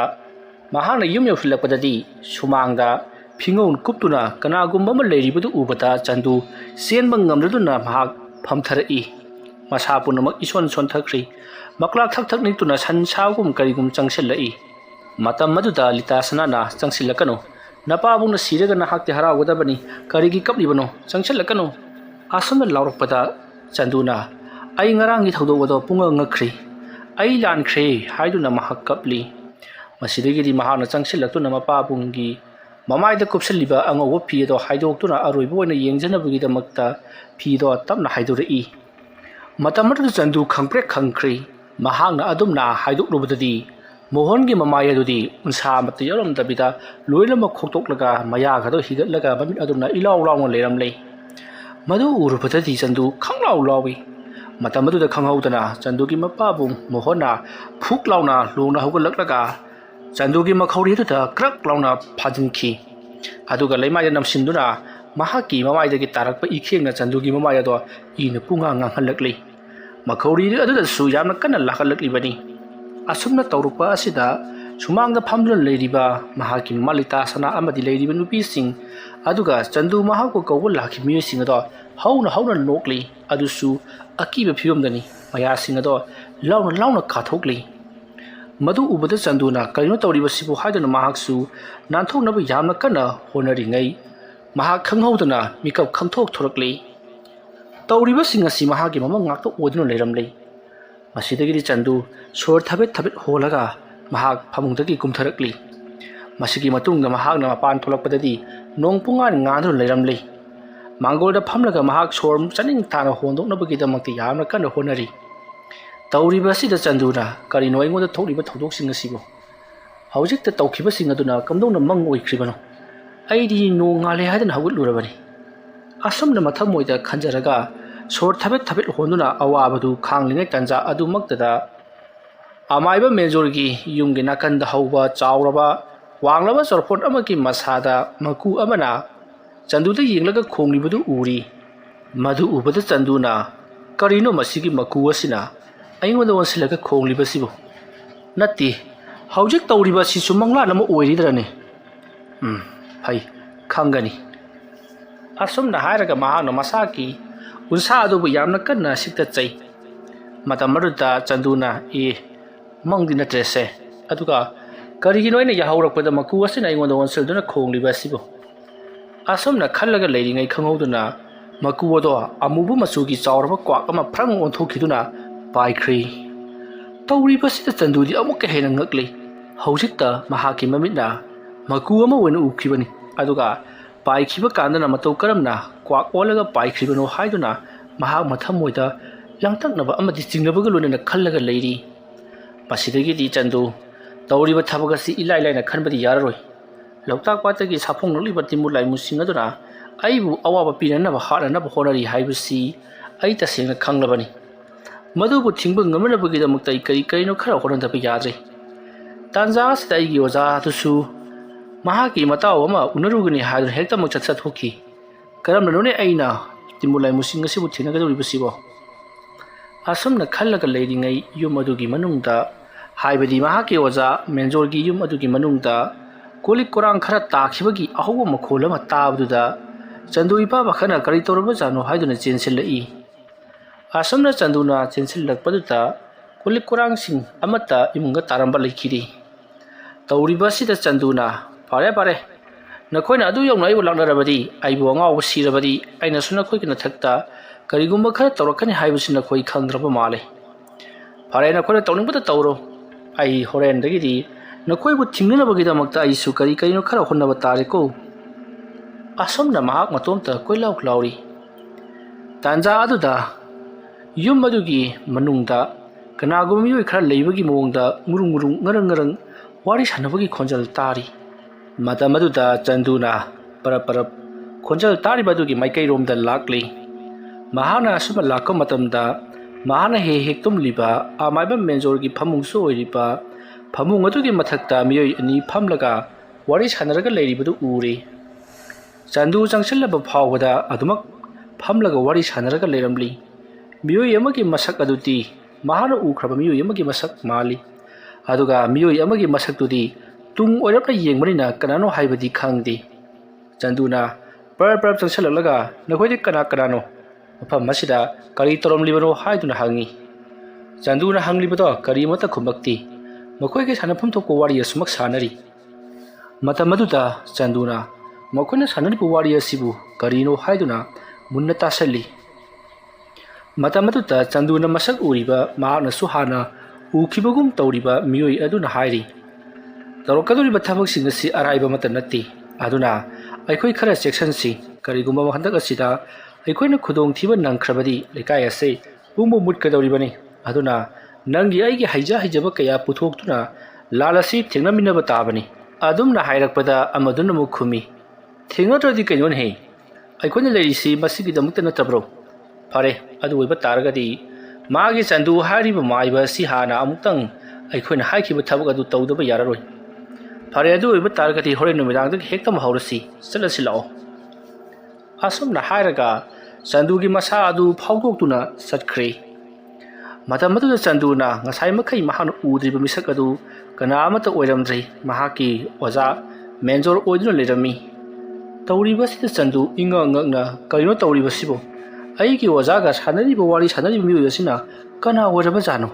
A: ꯃꯍꯥꯛꯅ ꯌꯨꯝ ꯌꯧꯁꯤꯜꯂꯛꯄꯗꯗꯤ ꯁꯨꯃꯥꯡꯗ ꯐꯤꯉꯧ ꯀꯨꯞꯇꯨꯅ ꯀꯅꯥꯒꯨꯝꯕ ꯑꯃ ꯂꯩꯔꯤꯕꯗꯨ ꯎꯕꯗ ꯆꯟꯗꯨ ꯆꯦꯟꯕ ꯉꯝꯗꯗꯨꯅ ꯃꯍꯥꯛ ꯐꯝꯊꯔꯛꯏ ꯃꯁꯥ ꯄꯨꯝꯅꯃꯛ ꯏꯁꯣꯟ ꯁꯣꯟꯊꯈ꯭ꯔꯤ ꯃꯀ꯭ꯂꯥꯛ ꯊꯛ ꯊꯛ ꯅꯤꯛꯇꯨꯅ ꯁꯟꯁꯥꯒꯨꯝ ꯀꯔꯤꯒꯨꯝ ꯆꯪꯁꯤꯜꯂꯛꯏ ꯃꯇꯝ ꯑꯗꯨꯗ ꯂꯤꯇꯥꯁꯅꯥꯅ ꯆꯪꯁꯤꯜꯂꯛꯀꯅꯨ ꯅꯄꯥꯕꯨꯡꯅ ꯁꯤꯔꯒ ꯅꯍꯥꯛꯇꯤ ꯍꯔꯥꯎꯒꯗꯕꯅꯤ ꯀꯔꯤꯒꯤ ꯀꯞꯂꯤꯕꯅꯣ ꯆꯪꯁꯤꯜꯂꯛꯀꯅꯨ ꯑꯁꯨꯝꯅ ꯂꯥꯎꯔꯛꯄꯗ ꯆꯟꯗꯨꯅ ꯑꯩ ꯉꯔꯥꯡꯒꯤ ꯊꯧꯗꯣꯛ ꯑꯗꯣ ꯄꯨꯡꯉ ꯉꯛꯈ꯭ꯔꯤ ꯑꯩ ꯂꯥꯟꯈ꯭ꯔꯦ ꯍꯥꯏꯗꯨꯅ ꯃꯍꯥꯛ ꯀꯞꯂꯤ ꯃꯁꯤꯗꯒꯤꯗꯤ ꯃꯍꯥꯛꯅ ꯆꯪꯁꯤꯜꯂꯛꯇꯨꯅ ꯃꯄꯥꯕꯨꯡꯒꯤ ꯃꯃꯥꯏꯗ ꯀꯨꯞꯁꯤꯜꯂꯤꯕ ꯑꯉꯧꯕ ꯐꯤ ꯑꯗꯣ ꯍꯥꯏꯗꯣꯛꯇꯨꯅ ꯑꯔꯣꯏꯕ ꯑꯣꯏꯅ ꯌꯦꯡꯖꯅꯕꯒꯤꯗꯃꯛꯇ ꯐꯤꯗꯣ ꯇꯞꯅ ꯍꯥꯏꯗꯣꯔꯛꯏ ꯃꯇꯝ ꯑꯗꯨꯗ ꯆꯟꯗꯨ ꯈꯪꯄ꯭ꯔꯦꯛ ꯈꯪꯈ꯭ꯔꯤ ꯃꯍꯥꯛꯅ ꯑꯗꯨꯝꯅ ꯍꯥꯏꯗꯣꯛꯂꯨꯕꯗꯗꯤ ꯃꯣꯍꯟꯒꯤ ꯃꯃꯥꯏ ꯑꯗꯨꯗꯤ ꯎꯟꯁꯥ ꯑꯃꯠꯇ ꯌꯥꯎꯔꯝꯗꯕꯤꯗ ꯂꯣꯏꯅꯃꯛ ꯈꯣꯛꯇꯣꯛꯂꯒ ꯃꯌꯥꯒꯗꯣ ꯍꯤꯒꯠꯂꯒ ꯃꯃꯤꯠ ꯑꯗꯨꯅ ꯏꯂꯥꯎ ꯂꯥꯎꯅ ꯂꯩꯔꯝꯂꯦ ꯃꯗꯨ ꯎꯔꯨꯕꯗꯗꯤ ꯆꯟꯗꯨ ꯈꯪꯂꯥꯎ ꯂꯥꯎꯏ ꯃꯇꯝ ꯑꯗꯨꯗ ꯈꯪꯍꯧꯗꯅ ꯆꯟꯗꯨꯒꯤ ꯃꯄꯥꯕꯨꯡ ꯃꯣꯍꯟꯅ ꯐꯨꯛ ꯂꯥꯎꯅ ꯂꯣꯡꯅ ꯍꯧꯒꯠꯂꯛꯂꯒ ꯆꯟꯗꯨꯒꯤ ꯃꯈꯧꯔꯤ ꯑꯗꯨꯗ ꯀ꯭ꯔꯛ ꯂꯥꯎꯅ ꯐꯥꯖꯤꯟꯈꯤ ꯑꯗꯨꯒ ꯂꯩꯃꯥꯏꯗ ꯅꯝꯁꯤꯟꯗꯨꯅ ꯃꯍꯥꯛꯀꯤ ꯃꯃꯥꯏꯗꯒꯤ ꯇꯥꯔꯛꯄ ꯏꯈꯦꯡꯅ ꯆꯟꯗꯨꯒꯤ ꯃꯃꯥꯏ ꯑꯗꯣ ꯏꯅ ꯄꯨꯡꯉꯥꯡ ꯉꯥꯡꯍꯜꯂꯛꯂꯤ ꯃꯈꯧꯔꯤ ꯑꯗꯨꯗꯁꯨ ꯌꯥꯝꯅ ꯀꯟꯅ ꯂꯥꯛꯍꯜꯂꯛꯂꯤꯕꯅꯤ ꯑꯁꯨꯝꯅ ꯇꯧꯔꯛꯄ ꯑꯁꯤꯗ ꯁꯨꯃꯥꯡꯗ ꯐꯝꯗꯨꯅ ꯂꯩꯔꯤꯕ ꯃꯍꯥꯛꯀꯤ ꯃꯃꯥ ꯂꯤꯇꯥꯁꯅꯥ ꯑꯃꯗꯤ ꯂꯩꯔꯤꯕ ꯅꯨꯄꯤꯁꯤꯡ ꯑꯗꯨꯒ ꯆꯟꯗꯨ ꯃꯍꯥꯛꯄꯨ ꯀꯧꯕ ꯂꯥꯛꯈꯤꯕ ꯃꯤꯑꯣꯏꯁꯤꯡ ꯑꯗꯣ ꯍꯧꯅ ꯅꯣꯛꯂꯤ ꯑꯗꯨꯁꯨ ꯑꯀꯤꯕ ꯐꯤꯕꯝꯗꯅꯤ ꯃꯌꯥꯁꯤꯡ ꯑꯗꯣ ꯂꯥꯎꯅ ꯀꯥꯊꯣꯛꯂꯤ ꯃꯗꯨ ꯎꯕꯗ ꯆꯟꯗꯨꯅ ꯀꯔꯤꯅꯣ ꯇꯧꯔꯤꯕꯁꯤꯕꯨ ꯍꯥꯏꯗꯨꯅ ꯃꯍꯥꯛꯁꯨ ꯅꯥꯟꯊꯣꯛꯅꯕ ꯌꯥꯝꯅ ꯀꯟꯅ ꯍꯣꯠꯅꯔꯤꯉꯩ ꯃꯍꯥꯛ ꯈꯪꯍꯧꯗꯅ ꯃꯤꯀꯞ ꯈꯪꯊꯣꯛ ꯊꯣꯔꯛꯂꯤ ꯇꯧꯔꯤꯕꯁꯤꯡ ꯑꯁꯤ ꯃꯍꯥꯛꯀꯤ ꯃꯃꯪ ꯉꯥꯛꯇ ꯑꯣꯏꯗꯨꯅ ꯂꯩꯔꯝꯂꯤ ꯃꯁꯤꯗꯒꯤꯗꯤ ꯆꯟꯗꯨ ꯁꯣꯔ ꯊꯕꯦꯠ ꯍꯣꯜꯂꯒ ꯃꯍꯥꯛ ꯐꯃꯨꯡꯗꯒꯤ ꯀꯨꯝꯊꯔꯛꯂꯤ ꯃꯁꯤꯒꯤ ꯃꯇꯨꯡꯗ ꯃꯍꯥꯛꯅ ꯃꯄꯥꯟ ꯊꯣꯛꯂꯛꯄꯗꯗꯤ ꯅꯣꯡ ꯄꯨꯡꯉꯥꯟ ꯉꯥꯟꯗꯨꯅ ꯂꯩꯔꯝꯂꯤ ꯃꯥꯡꯒꯣꯜꯗ ꯐꯝꯂꯒ ꯃꯍꯥꯛ ꯁꯣꯔ ꯆꯥꯅꯤꯡ ꯇꯥꯅ ꯍꯣꯟꯗꯣꯛꯅꯕꯒꯤꯗꯃꯛꯇ ꯌꯥꯝꯅ ꯀꯟꯅ ꯍꯣꯠꯅꯔꯤ ꯇꯧꯔꯤꯕ ꯑꯁꯤꯗ ꯆꯟꯗꯨꯅ ꯀꯔꯤꯅꯣ ꯑꯩꯉꯣꯟꯗ ꯊꯣꯛꯂꯤꯕ ꯊꯧꯗꯣꯛꯁꯤꯡ ꯑꯁꯤꯕꯨ ꯍꯧꯖꯤꯛꯇ ꯇꯧꯈꯤꯕꯁꯤꯡ ꯑꯗꯨꯅ ꯀꯝꯗꯧꯅ ꯃꯪ ꯑꯣꯏꯈ꯭ꯔꯤꯕꯅꯣ ꯑꯩꯗꯤ ꯅꯣꯡ ꯉꯥꯜꯂꯦ ꯍꯥꯏꯗꯨꯅ ꯍꯧꯒꯠꯂꯨꯔꯕꯅꯤ ꯑꯁꯨꯝꯅ ꯃꯊꯃꯣꯏꯗ ꯈꯟꯖꯔꯒ ꯁꯣꯔ ꯊꯕꯦꯠ ꯍꯣꯟꯗꯨꯅ ꯑꯋꯥꯕꯗꯨ ꯈꯥꯡꯂꯤꯉꯩ ꯇꯥꯟꯖꯥ ꯑꯗꯨꯃꯛꯇꯗ ꯑꯃꯥꯏꯕ ꯃꯦꯟꯖꯣꯔꯒꯤ ꯌꯨꯝꯒꯤ ꯅꯥꯀꯟꯗ ꯍꯧꯕ ꯆꯥꯎꯔꯕ ꯋꯥꯡꯂꯕ ꯆꯣꯔꯐꯣꯟ ꯑꯃꯒꯤ ꯃꯁꯥꯗ ꯃꯀꯨ ꯑꯃꯅ ꯆꯟꯗꯨꯗ ꯌꯦꯡꯂꯒ ꯈꯣꯡꯂꯤꯕꯗꯨ ꯎꯔꯤ ꯃꯗꯨ ꯎꯕꯗ ꯆꯟꯗꯨꯅ ꯀꯔꯤꯅꯣ ꯃꯁꯤꯒꯤ ꯃꯀꯨ ꯑꯁꯤꯅ ꯑꯩꯉꯣꯟꯗ ꯑꯣꯟꯁꯤꯜꯂꯒ ꯈꯣꯡꯂꯤꯕꯁꯤꯕꯨ ꯅꯠꯇꯦ ꯍꯧꯖꯤꯛ ꯇꯧꯔꯤꯕ ꯑꯁꯤꯁꯨ ꯃꯪꯂꯥꯟ ꯑꯃ ꯑꯣꯏꯔꯤꯗ꯭ꯔꯅꯦ ꯐꯩ ꯈꯪꯒꯅꯤ ꯑꯁꯨꯝꯅ ꯍꯥꯏꯔꯒ ꯃꯍꯥꯛꯅ ꯃꯁꯥꯒꯤ ꯎꯟꯁꯥ ꯑꯗꯨꯕꯨ ꯌꯥꯝꯅ ꯀꯟꯅ ꯁꯤꯛꯇꯠꯆꯩ ꯃꯇꯝ ꯑꯗꯨꯗ ꯆꯟꯗꯨꯅ ꯃꯪꯗꯤ ꯅꯠꯇ꯭ꯔꯦꯁꯦ ꯑꯗꯨꯒ ꯀꯔꯤꯒꯤꯅꯣ ꯑꯩꯅ ꯌꯥꯍꯧꯔꯛꯄꯗ ꯃꯀꯨ ꯑꯁꯤꯅ ꯑꯩꯉꯣꯟꯗ ꯑꯣꯟꯁꯤꯟꯗꯨꯅ ꯈꯣꯡꯂꯤꯕ ꯑꯁꯤꯕꯨ ꯑꯁꯨꯝꯅ ꯈꯜꯂꯒ ꯂꯩꯔꯤꯉꯩ ꯈꯪꯍꯧꯗꯨꯅ ꯃꯀꯨ ꯑꯗꯣ ꯑꯃꯨꯕ ꯃꯆꯨꯒꯤ ꯆꯥꯎꯔꯕ ꯀ꯭ꯋꯥꯛ ꯑꯃ ꯐ꯭ꯔꯪ ꯑꯣꯟꯊꯣꯛꯈꯤꯗꯨꯅ ꯄꯥꯏꯈ꯭ꯔꯤ ꯇꯧꯔꯤꯕꯁꯤꯗ ꯆꯟꯗꯨꯗꯤ ꯑꯃꯨꯛꯀ ꯍꯦꯟꯅ ꯉꯛꯂꯤ ꯍꯧꯖꯤꯛꯇ ꯃꯍꯥꯛꯀꯤ ꯃꯃꯤꯠꯅ ꯃꯀꯨ ꯑꯃ ꯑꯣꯏꯅ ꯎꯈꯤꯕꯅꯤ ꯑꯗꯨꯒ ꯄꯥꯏꯈꯤꯕ ꯀꯥꯟꯗꯅ ꯃꯇꯧ ꯀꯔꯝꯅ ꯀ꯭ꯋꯥꯛ ꯑꯣꯜꯂꯒ ꯄꯥꯏꯈ꯭ꯔꯤꯕꯅꯣ ꯍꯥꯏꯗꯨꯅ ꯃꯍꯥꯛ ꯃꯊꯃꯣꯏꯗ ꯂꯥꯡꯇꯛꯅꯕ ꯑꯃꯗꯤ ꯆꯤꯡꯅꯕꯒ ꯂꯣꯏꯅꯅ ꯈꯜꯂꯒ ꯂꯩꯔꯤ ꯃꯁꯤꯗꯒꯤꯗꯤ ꯆꯟꯗꯨ ꯇꯧꯔꯤꯕ ꯊꯕꯛ ꯑꯁꯤ ꯏꯂꯥꯏ ꯂꯥꯏꯅ ꯈꯟꯕꯗꯤ ꯌꯥꯔꯔꯣꯏ ꯂꯣꯛꯇꯥꯛ ꯄꯥꯠꯇꯒꯤ ꯁꯥꯐꯣꯡꯂꯛꯂꯤꯕ ꯇꯤꯝꯕꯨ ꯂꯥꯏꯃꯨꯁꯤꯡ ꯑꯗꯨꯅ ꯑꯩꯕꯨ ꯑꯋꯥꯕ ꯄꯤꯅꯅꯕ ꯍꯥꯠꯅꯅꯕ ꯍꯣꯠꯅꯔꯤ ꯍꯥꯏꯕꯁꯤ ꯑꯩ ꯇꯁꯦꯡꯅ ꯈꯪꯂꯕꯅꯤ ꯃꯗꯨꯕꯨ ꯊꯤꯡꯕ ꯉꯝꯅꯕꯒꯤꯗꯃꯛꯇ ꯑꯩ ꯀꯔꯤꯅꯣ ꯈꯔ ꯍꯣꯠꯅꯗꯕ ꯌꯥꯗ꯭ꯔꯦ ꯇꯥꯟꯖꯥ ꯑꯁꯤꯗ ꯑꯩꯒꯤ ꯑꯣꯖꯥ ꯑꯗꯨꯁꯨ ꯃꯍꯥꯛꯀꯤ ꯃꯇꯥꯎ ꯑꯃ ꯎꯅꯔꯨꯒꯅꯤ ꯍꯥꯏꯗꯨꯅ ꯍꯦꯛꯇꯃꯛ ꯆꯠꯊꯣꯛꯈꯤ ꯀꯔꯝꯅꯅꯣꯅꯦ ꯑꯩꯅ ꯇꯤꯝꯕꯨ ꯂꯥꯏꯃꯨꯁꯤꯡ ꯑꯁꯤꯕꯨ ꯊꯦꯡꯅꯒꯗꯧꯔꯤꯕꯁꯤꯕꯣ asumna khallaga leiringai yum adugi manungda haibadi mahaki oza menjorgi yum adugi manungda kolik korang khara takhibagi ahuwa makhol ama tabduda chandu ipa bakhana kari torba jano haiduna chensilai asumna chanduna chensilakpaduta kolik korang sing amata imunga taramba lekhiri tawriba sida chanduna pare nakoina adu yong nai ulang darabadi aibu ngaw sirabadi aina suna khoi kina thakta karigumba khara tawrakani haibusina khoi khangdraba male pare na khoi tawningbata tawro ai horen dagidi nakoi bu thingna bagida makta ai su kari no khara honnaba tare ko asomna mahak matomta koilauk lauri tanja aduda yum adugi manungda kanagum miyoi khara leibagi mawngda murung ngarang wari sanabagi khonjal tari matam aduda chanduna parap khonjal tari badugi maikai romda lakli mahana asuma lakko matamda mahana hektum liba amaiba menjorgi phamung so oiriba phamung adugi mathakta miyoi ani phamlaga wari sanaraga leiribadu ure chandu changchillaba phawbada adumak phamlaga wari sanaraga leiramli miyoi amagi masak aduti mahana ukhraba miyoi amagi masak mali aduga miyoi amagi masak tudi tung oirapna yengmanina kanano haibadi khangdi chanduna par changchalaga nakhoi kanano mafam masida kari torom libano haiduna hangi chanduna hanglibado kari mata khumakti makhoi ke sanapum thoko wari asumak sanari matamaduda chanduna makhona sanari wari asibu karino haiduna munna tasali matamaduda chanduna masak uriba maakna suhana ukibagum tawriba miyoi aduna hairi tarokaduriba thabak singasi araiba mata natti aduna aikhoi khara section si karigumba mahandak asida aikhoi na khudong thiba nangkhrabadi lekai ase bumbu mutkadoribani aduna nangi aigi haijaba kaya puthoktuna lalasi thengnaminaba tabani adumna hairakpada amaduna mukhumi thengatradi kainon he aikhoi na leirisi masigi damukta natabro pare adu oiba taragadi magi chandu hariba maiba si hana amutang aikhoi na haikiba thabak adu tawdaba yararoi pare adu oiba taragadi hore numidang dak hektam haurasi salasi lao asumna hairaga chandugi masa adu phawdoktuna satkre matamadu chanduna ngasai makai mahana udriba misak adu kana amata oiramdrei mahaki oza menjor oiduna lerami tawriba sida chandu inga ngakna kaino tawriba sibo aigi oza ga sanariba wari sanariba miyo yasina kana oiraba jano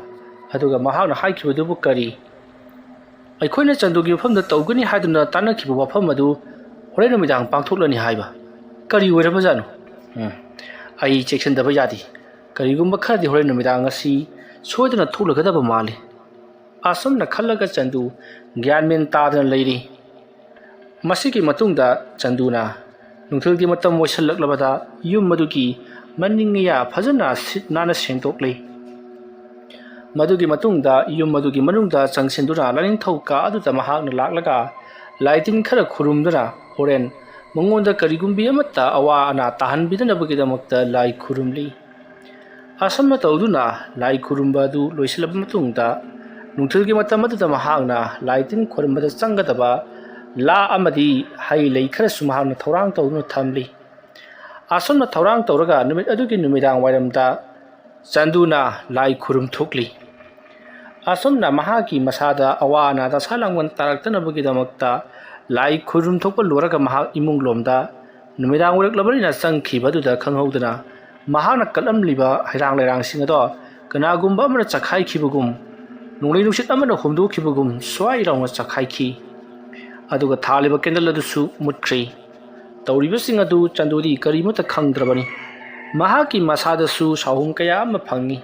A: aduga mahakna haikibadubu kari aikhoina chandugi mafamda tawgani haiduna tanakiba wafam adu hore numidang pangthoklani haiba kari oiraba jano ai cheksandaba yadi karigumba khadi hore numidang asi soidana thulagadaba male asumna khallaga chandu gyanmen tadana leiri masigi matungda chanduna nungthilgi matam moisallaklabada yum madugi manningiya phajana nana sengtoklei madugi matungda yum madugi manungda changsendura laning thauka aduta mahakna laklaga lighting khara khurumdara horen mangonda karigumbi amata awa ana tahan bidanabagidamakta lai khurumli asamna tawduna lai khurumba du loisilab matungda nungthilgi matam aduta mahakna lighting khurumada changadaba la amadi hai lei khara sumahna thorang tawduna thamli asomna thorang tawraga numit adugi numidang wairamda chanduna lai khurum thokli asomna mahaki masada awana da salangwan taraktana bagidamakta lai khurum thokpa loraga mahak imung lomda numidang urak labarina sangkhi baduda khanghaudana mahana kalam liba hairang lerang singado kanagumba amana chakhai khibugum nunglei nusit amana homdu khibugum swai rawnga chakhai khi aduga thaliba kendal adusu mutkhri tawriba sing adu chanduri karimata khangdrabani mahaki masadasu sahum kaya ama phangi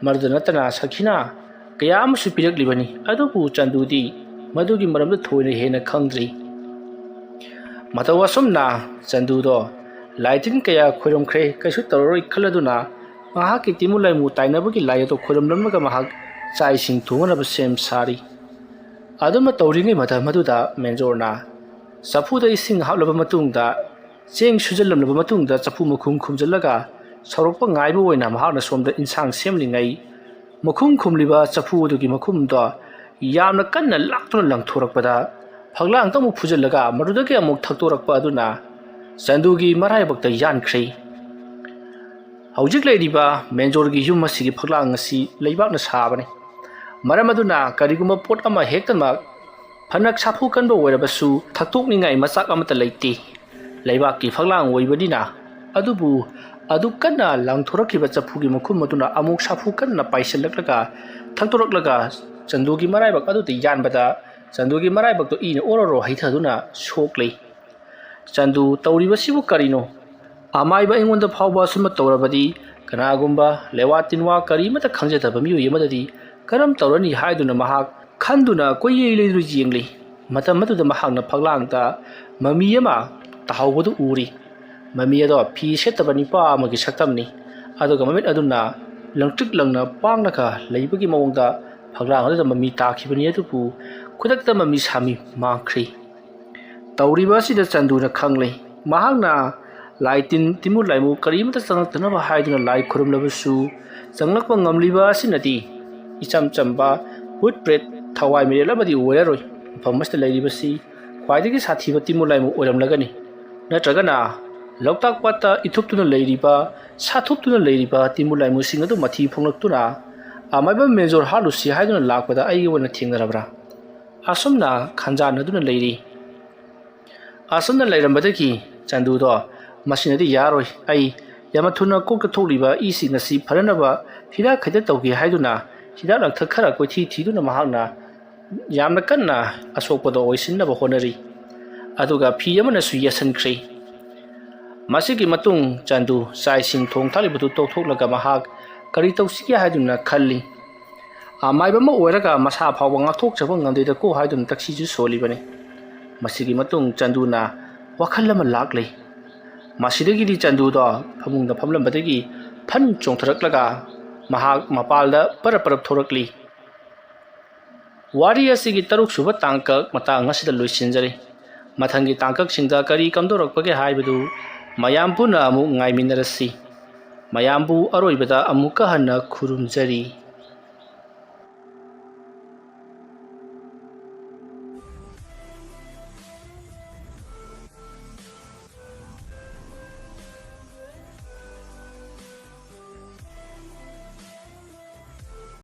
A: mardanatana sakhina kaya ama supirak-libani adubu chandudi madugi maramda thoina hena khangdri matawasumna chandudo laitin kaya khoiromkhre kaisu taroroi khaladuna mahaki timulai mu tainabagi layato khoiromlamnaga mahak chai sing thunganaba sem sari aduma tawringai maduda menjorna safuda ising hablaba matungda cheng sujallamlaba matungda chapu mukhum khumjallaga sarokpa ngaiba oina mahakna somda insang semlingai mukhum khumliba chapu adugi mukhumda yamna kanna laktuna langthorakpada phaglang tamu phujallaga madudagi amuk thaktorakpa aduna chandugi marai bakta yankhre ꯍꯧꯖꯤꯛ ꯂꯩꯔꯤꯕ ꯃꯦꯟꯖꯣꯔꯒꯤ ꯌꯨꯝ ꯑꯁꯤꯒꯤ ꯐꯛꯂꯥꯡ ꯑꯁꯤ ꯂꯩꯕꯥꯛꯅ ꯁꯥꯕꯅꯤ ꯃꯔꯝ ꯑꯗꯨꯅ ꯀꯔꯤꯒꯨꯝꯕ ꯄꯣꯠ ꯑꯃ ꯍꯦꯛꯇꯃꯛ ꯐꯅ ꯁꯥꯐꯨ ꯀꯟꯕ ꯑꯣꯏꯔꯕꯁꯨ ꯊꯛꯇꯣꯛꯅꯤꯡꯉꯥꯏ ꯃꯆꯥꯛ ꯑꯃꯠꯇ ꯂꯩꯇꯦ ꯂꯩꯕꯥꯛꯀꯤ ꯐꯛꯂꯥꯡ ꯑꯣꯏꯕꯅꯤꯅ ꯑꯗꯨꯕꯨ ꯑꯗꯨ ꯀꯟꯅ ꯂꯪꯊꯣꯔꯛꯈꯤꯕ ꯆꯐꯨꯒꯤ ꯃꯈꯨꯝ ꯑꯗꯨꯅ ꯑꯃꯨꯛ ꯁꯥꯐꯨ ꯀꯟꯅ ꯄꯥꯏꯁꯤꯜꯂꯛꯂꯒ ꯊꯛꯇꯣꯔꯛꯂꯒ ꯆꯟꯗꯨꯒꯤ ꯃꯔꯥꯏꯕꯛ ꯑꯗꯨꯗ ꯌꯥꯟꯕꯗ ꯆꯟꯗꯨꯒꯤ ꯃꯔꯥꯏꯕꯛꯇꯨ ꯏꯅ ꯑꯣꯔꯣꯔꯣ ꯍꯩꯊꯗꯨꯅ ꯁꯣꯛꯂꯤ ꯆꯟꯗꯨ ꯇꯧꯔꯤꯕꯁꯤꯕꯨ ꯀꯔꯤꯅꯣ ꯑꯃꯥꯏꯕ ꯑꯩꯉꯣꯟꯗ ꯐꯥꯎꯕ ꯑꯁꯨꯝꯅ ꯇꯧꯔꯕꯗꯤ ꯀꯅꯥꯒꯨꯝꯕ ꯂꯦꯋꯥ ꯇꯤꯟꯋꯥ ꯀꯔꯤꯃꯠꯇ ꯈꯪꯖꯗꯕ ꯃꯤꯑꯣꯏ ꯑꯃꯗꯗꯤ ꯀꯔꯝ ꯇꯧꯔꯅꯤ ꯍꯥꯏꯗꯨꯅ ꯃꯍꯥꯛ ꯈꯟꯗꯨꯅ ꯀꯣꯏꯌꯦ ꯂꯩꯗꯨꯅ ꯌꯦꯡꯂꯤ ꯃꯇꯝ ꯑꯗꯨꯗ ꯃꯍꯥꯛꯅ ꯐꯛꯂꯥꯡꯗ ꯃꯃꯤ ꯑꯃ ꯇꯥꯍꯧꯕꯗꯨ ꯎꯔꯤ ꯃꯃꯤ ꯑꯗꯣ ꯐꯤ ꯁꯦꯠꯇꯕ ꯅꯤꯄꯥ ꯑꯃꯒꯤ ꯁꯛꯇꯝꯅꯤ ꯑꯗꯨꯒ ꯃꯃꯤꯠ ꯑꯗꯨꯅ ꯂꯪꯇ꯭ꯔꯤꯛ ꯂꯪꯅ ꯄꯥꯡꯂꯒ ꯂꯩꯕꯒꯤ ꯃꯑꯣꯡꯗ ꯐꯛꯂꯥꯡ ꯑꯗꯨꯗ ꯃꯃꯤ ꯇꯥꯈꯤꯕꯅꯤ ꯑꯗꯨꯕꯨ ꯈꯨꯗꯛꯇ ꯃꯃꯤ ꯁꯥꯃꯤ ꯃꯥꯡꯈ꯭ꯔꯤ ꯇꯧꯔꯤꯕ ꯑꯁꯤꯗ ꯆꯟꯗꯨꯅ ꯈꯪꯂꯦ ꯃꯍꯥꯛꯅ ꯂꯥꯏ ꯇꯤꯟꯃꯨ ꯂꯥꯏꯃꯨ ꯀꯔꯤꯃꯠꯇ ꯆꯪꯂꯛꯇꯅꯕ ꯍꯥꯏꯗꯨꯅ ꯂꯥꯏ ꯈꯨꯔꯨꯝꯂꯕꯁꯨ ꯆꯪꯂꯛꯄ ꯉꯝꯂꯤꯕ ꯑꯁꯤꯅꯗꯤ ꯏꯆꯝ ꯆꯝꯕ ꯍꯨꯠ ꯄ꯭ꯔꯦꯠ ꯊꯋꯥꯏ ꯃꯤꯔꯦꯜ ꯑꯃꯗꯤ ꯑꯣꯏꯔꯔꯣꯏ ꯃꯐꯝ ꯑꯁꯤꯗ ꯂꯩꯔꯤꯕꯁꯤ ꯈ꯭ꯋꯥꯏꯗꯒꯤ ꯁꯥꯊꯤꯕ ꯇꯤꯟꯃꯨ ꯂꯥꯏꯃꯨ ꯑꯣꯏꯔꯝꯂꯒꯅꯤ ꯅꯠꯇ꯭ꯔꯒꯅ ꯂꯣꯛꯇꯥꯛ ꯄꯥꯠꯇ ꯏꯊꯨꯞꯇꯨꯅ ꯂꯩꯔꯤꯕ ꯁꯥꯊꯨꯞꯇꯨꯅ ꯂꯩꯔꯤꯕ ꯇꯤꯟꯃꯨ ꯂꯥꯏꯃꯨꯁꯤꯡ ꯑꯗꯨ ꯃꯊꯤ ꯐꯣꯡꯂꯛꯇꯨꯅ ꯑꯃꯥꯏꯕ ꯃꯦꯖꯣꯔ ꯍꯥꯠꯂꯨꯁꯤ ꯍꯥꯏꯗꯨꯅ ꯂꯥꯛꯄꯗ ꯑꯩꯒꯤ ꯑꯣꯏꯅ ꯊꯦꯡꯅꯔꯕ꯭ꯔꯥ ꯑꯁꯨꯝꯅ ꯈꯟꯖꯥꯟꯅꯗꯨꯅ ꯂꯩꯔꯤ ꯑꯁꯨꯝꯅ ꯂꯩꯔꯝꯕꯗꯒꯤ ꯆꯟꯗꯨꯗꯣ ꯃꯁꯤꯅꯗꯤ ꯌꯥꯔꯣꯏ ꯑꯩ ꯌꯥꯝꯅ ꯊꯨꯅ ꯀꯣꯛꯇ ꯊꯣꯛꯂꯤꯕ ꯏꯁꯤꯡ ꯑꯁꯤ ꯐꯅꯅꯕ ꯍꯤꯗꯥꯛ ꯈꯩꯇ ꯇꯧꯒꯦ ꯍꯥꯏꯗꯨꯅ ꯍꯤꯗꯥꯛ ꯂꯥꯡꯊꯛ ꯈꯔ ꯀꯣꯏꯊꯤ ꯊꯤꯗꯨꯅ ꯃꯍꯥꯛꯅ ꯌꯥꯝꯅ ꯀꯟꯅ ꯑꯁꯣꯛꯄꯗꯣ ꯑꯣꯏꯁꯤꯟꯅꯕ ꯍꯣꯠꯅꯔꯤ ꯑꯗꯨꯒ ꯐꯤ ꯑꯃꯅꯁꯨ ꯌꯦꯠꯁꯤꯟꯈ꯭ꯔꯤ ꯃꯁꯤꯒꯤ ꯃꯇꯨꯡ ꯆꯟꯗꯨ ꯆꯥꯛ ꯏꯁꯤꯡ ꯊꯣꯡ ꯊꯥꯛꯂꯤꯕꯗꯨ ꯇꯣꯛꯊꯣꯛꯂꯒ ꯃꯍꯥꯛ ꯀꯔꯤ ꯇꯧꯁꯤꯒꯦ ꯍꯥꯏꯗꯨꯅ ꯈꯜꯂꯤ ꯑꯃꯥꯏꯕ ꯑꯃ ꯑꯣꯏꯔꯒ ꯃꯁꯥ ꯐꯥꯎꯕ ꯉꯥꯛꯊꯣꯛꯆꯕ ꯉꯝꯗꯦꯗꯀꯣ ꯍꯥꯏꯗꯨꯅ ꯇꯛꯁꯤꯁꯨ ꯁꯣꯜꯂꯤꯕꯅꯤ ꯃꯁꯤꯒꯤ ꯃꯇꯨꯡ ꯆꯟꯗꯨꯅ ꯋꯥꯈꯜ ꯑꯃ ꯂꯥꯛꯂꯤ ꯃꯁꯤꯗꯒꯤꯗꯤ ꯆꯟꯗꯨꯗꯣ ꯐꯃꯨꯡꯗ ꯐꯝꯂꯝꯕꯗꯒꯤ ꯐꯟ ꯆꯣꯡꯊꯔꯛꯂꯒ ꯃꯍꯥꯛ ꯃꯄꯥꯜꯗ ꯄꯔꯞ ꯄꯔꯞ ꯊꯣꯔꯛꯂꯤ ꯋꯥꯔꯤ ꯑꯁꯤꯒꯤ 6ꯁꯨꯕ ꯇꯥꯡꯀꯛ ꯃꯇꯥꯡ ꯑꯁꯤꯗ ꯂꯣꯏꯁꯤꯟꯖꯔꯤ ꯃꯊꯪꯒꯤ ꯇꯥꯡꯀꯛꯁꯤꯡꯗ ꯀꯔꯤ ꯀꯝꯗꯧꯔꯛꯄꯒꯦ ꯍꯥꯏꯕꯗꯨ ꯃꯌꯥꯝ ꯄꯨꯟꯅ ꯑꯃꯨꯛ ꯉꯥꯏꯃꯤꯟꯅꯔꯁꯤ ꯃꯌꯥꯝꯕꯨ ꯑꯔꯣꯏꯕꯗ ꯑꯃꯨꯛꯀ ꯍꯟꯅ ꯈꯨꯔꯨꯝꯖꯔꯤ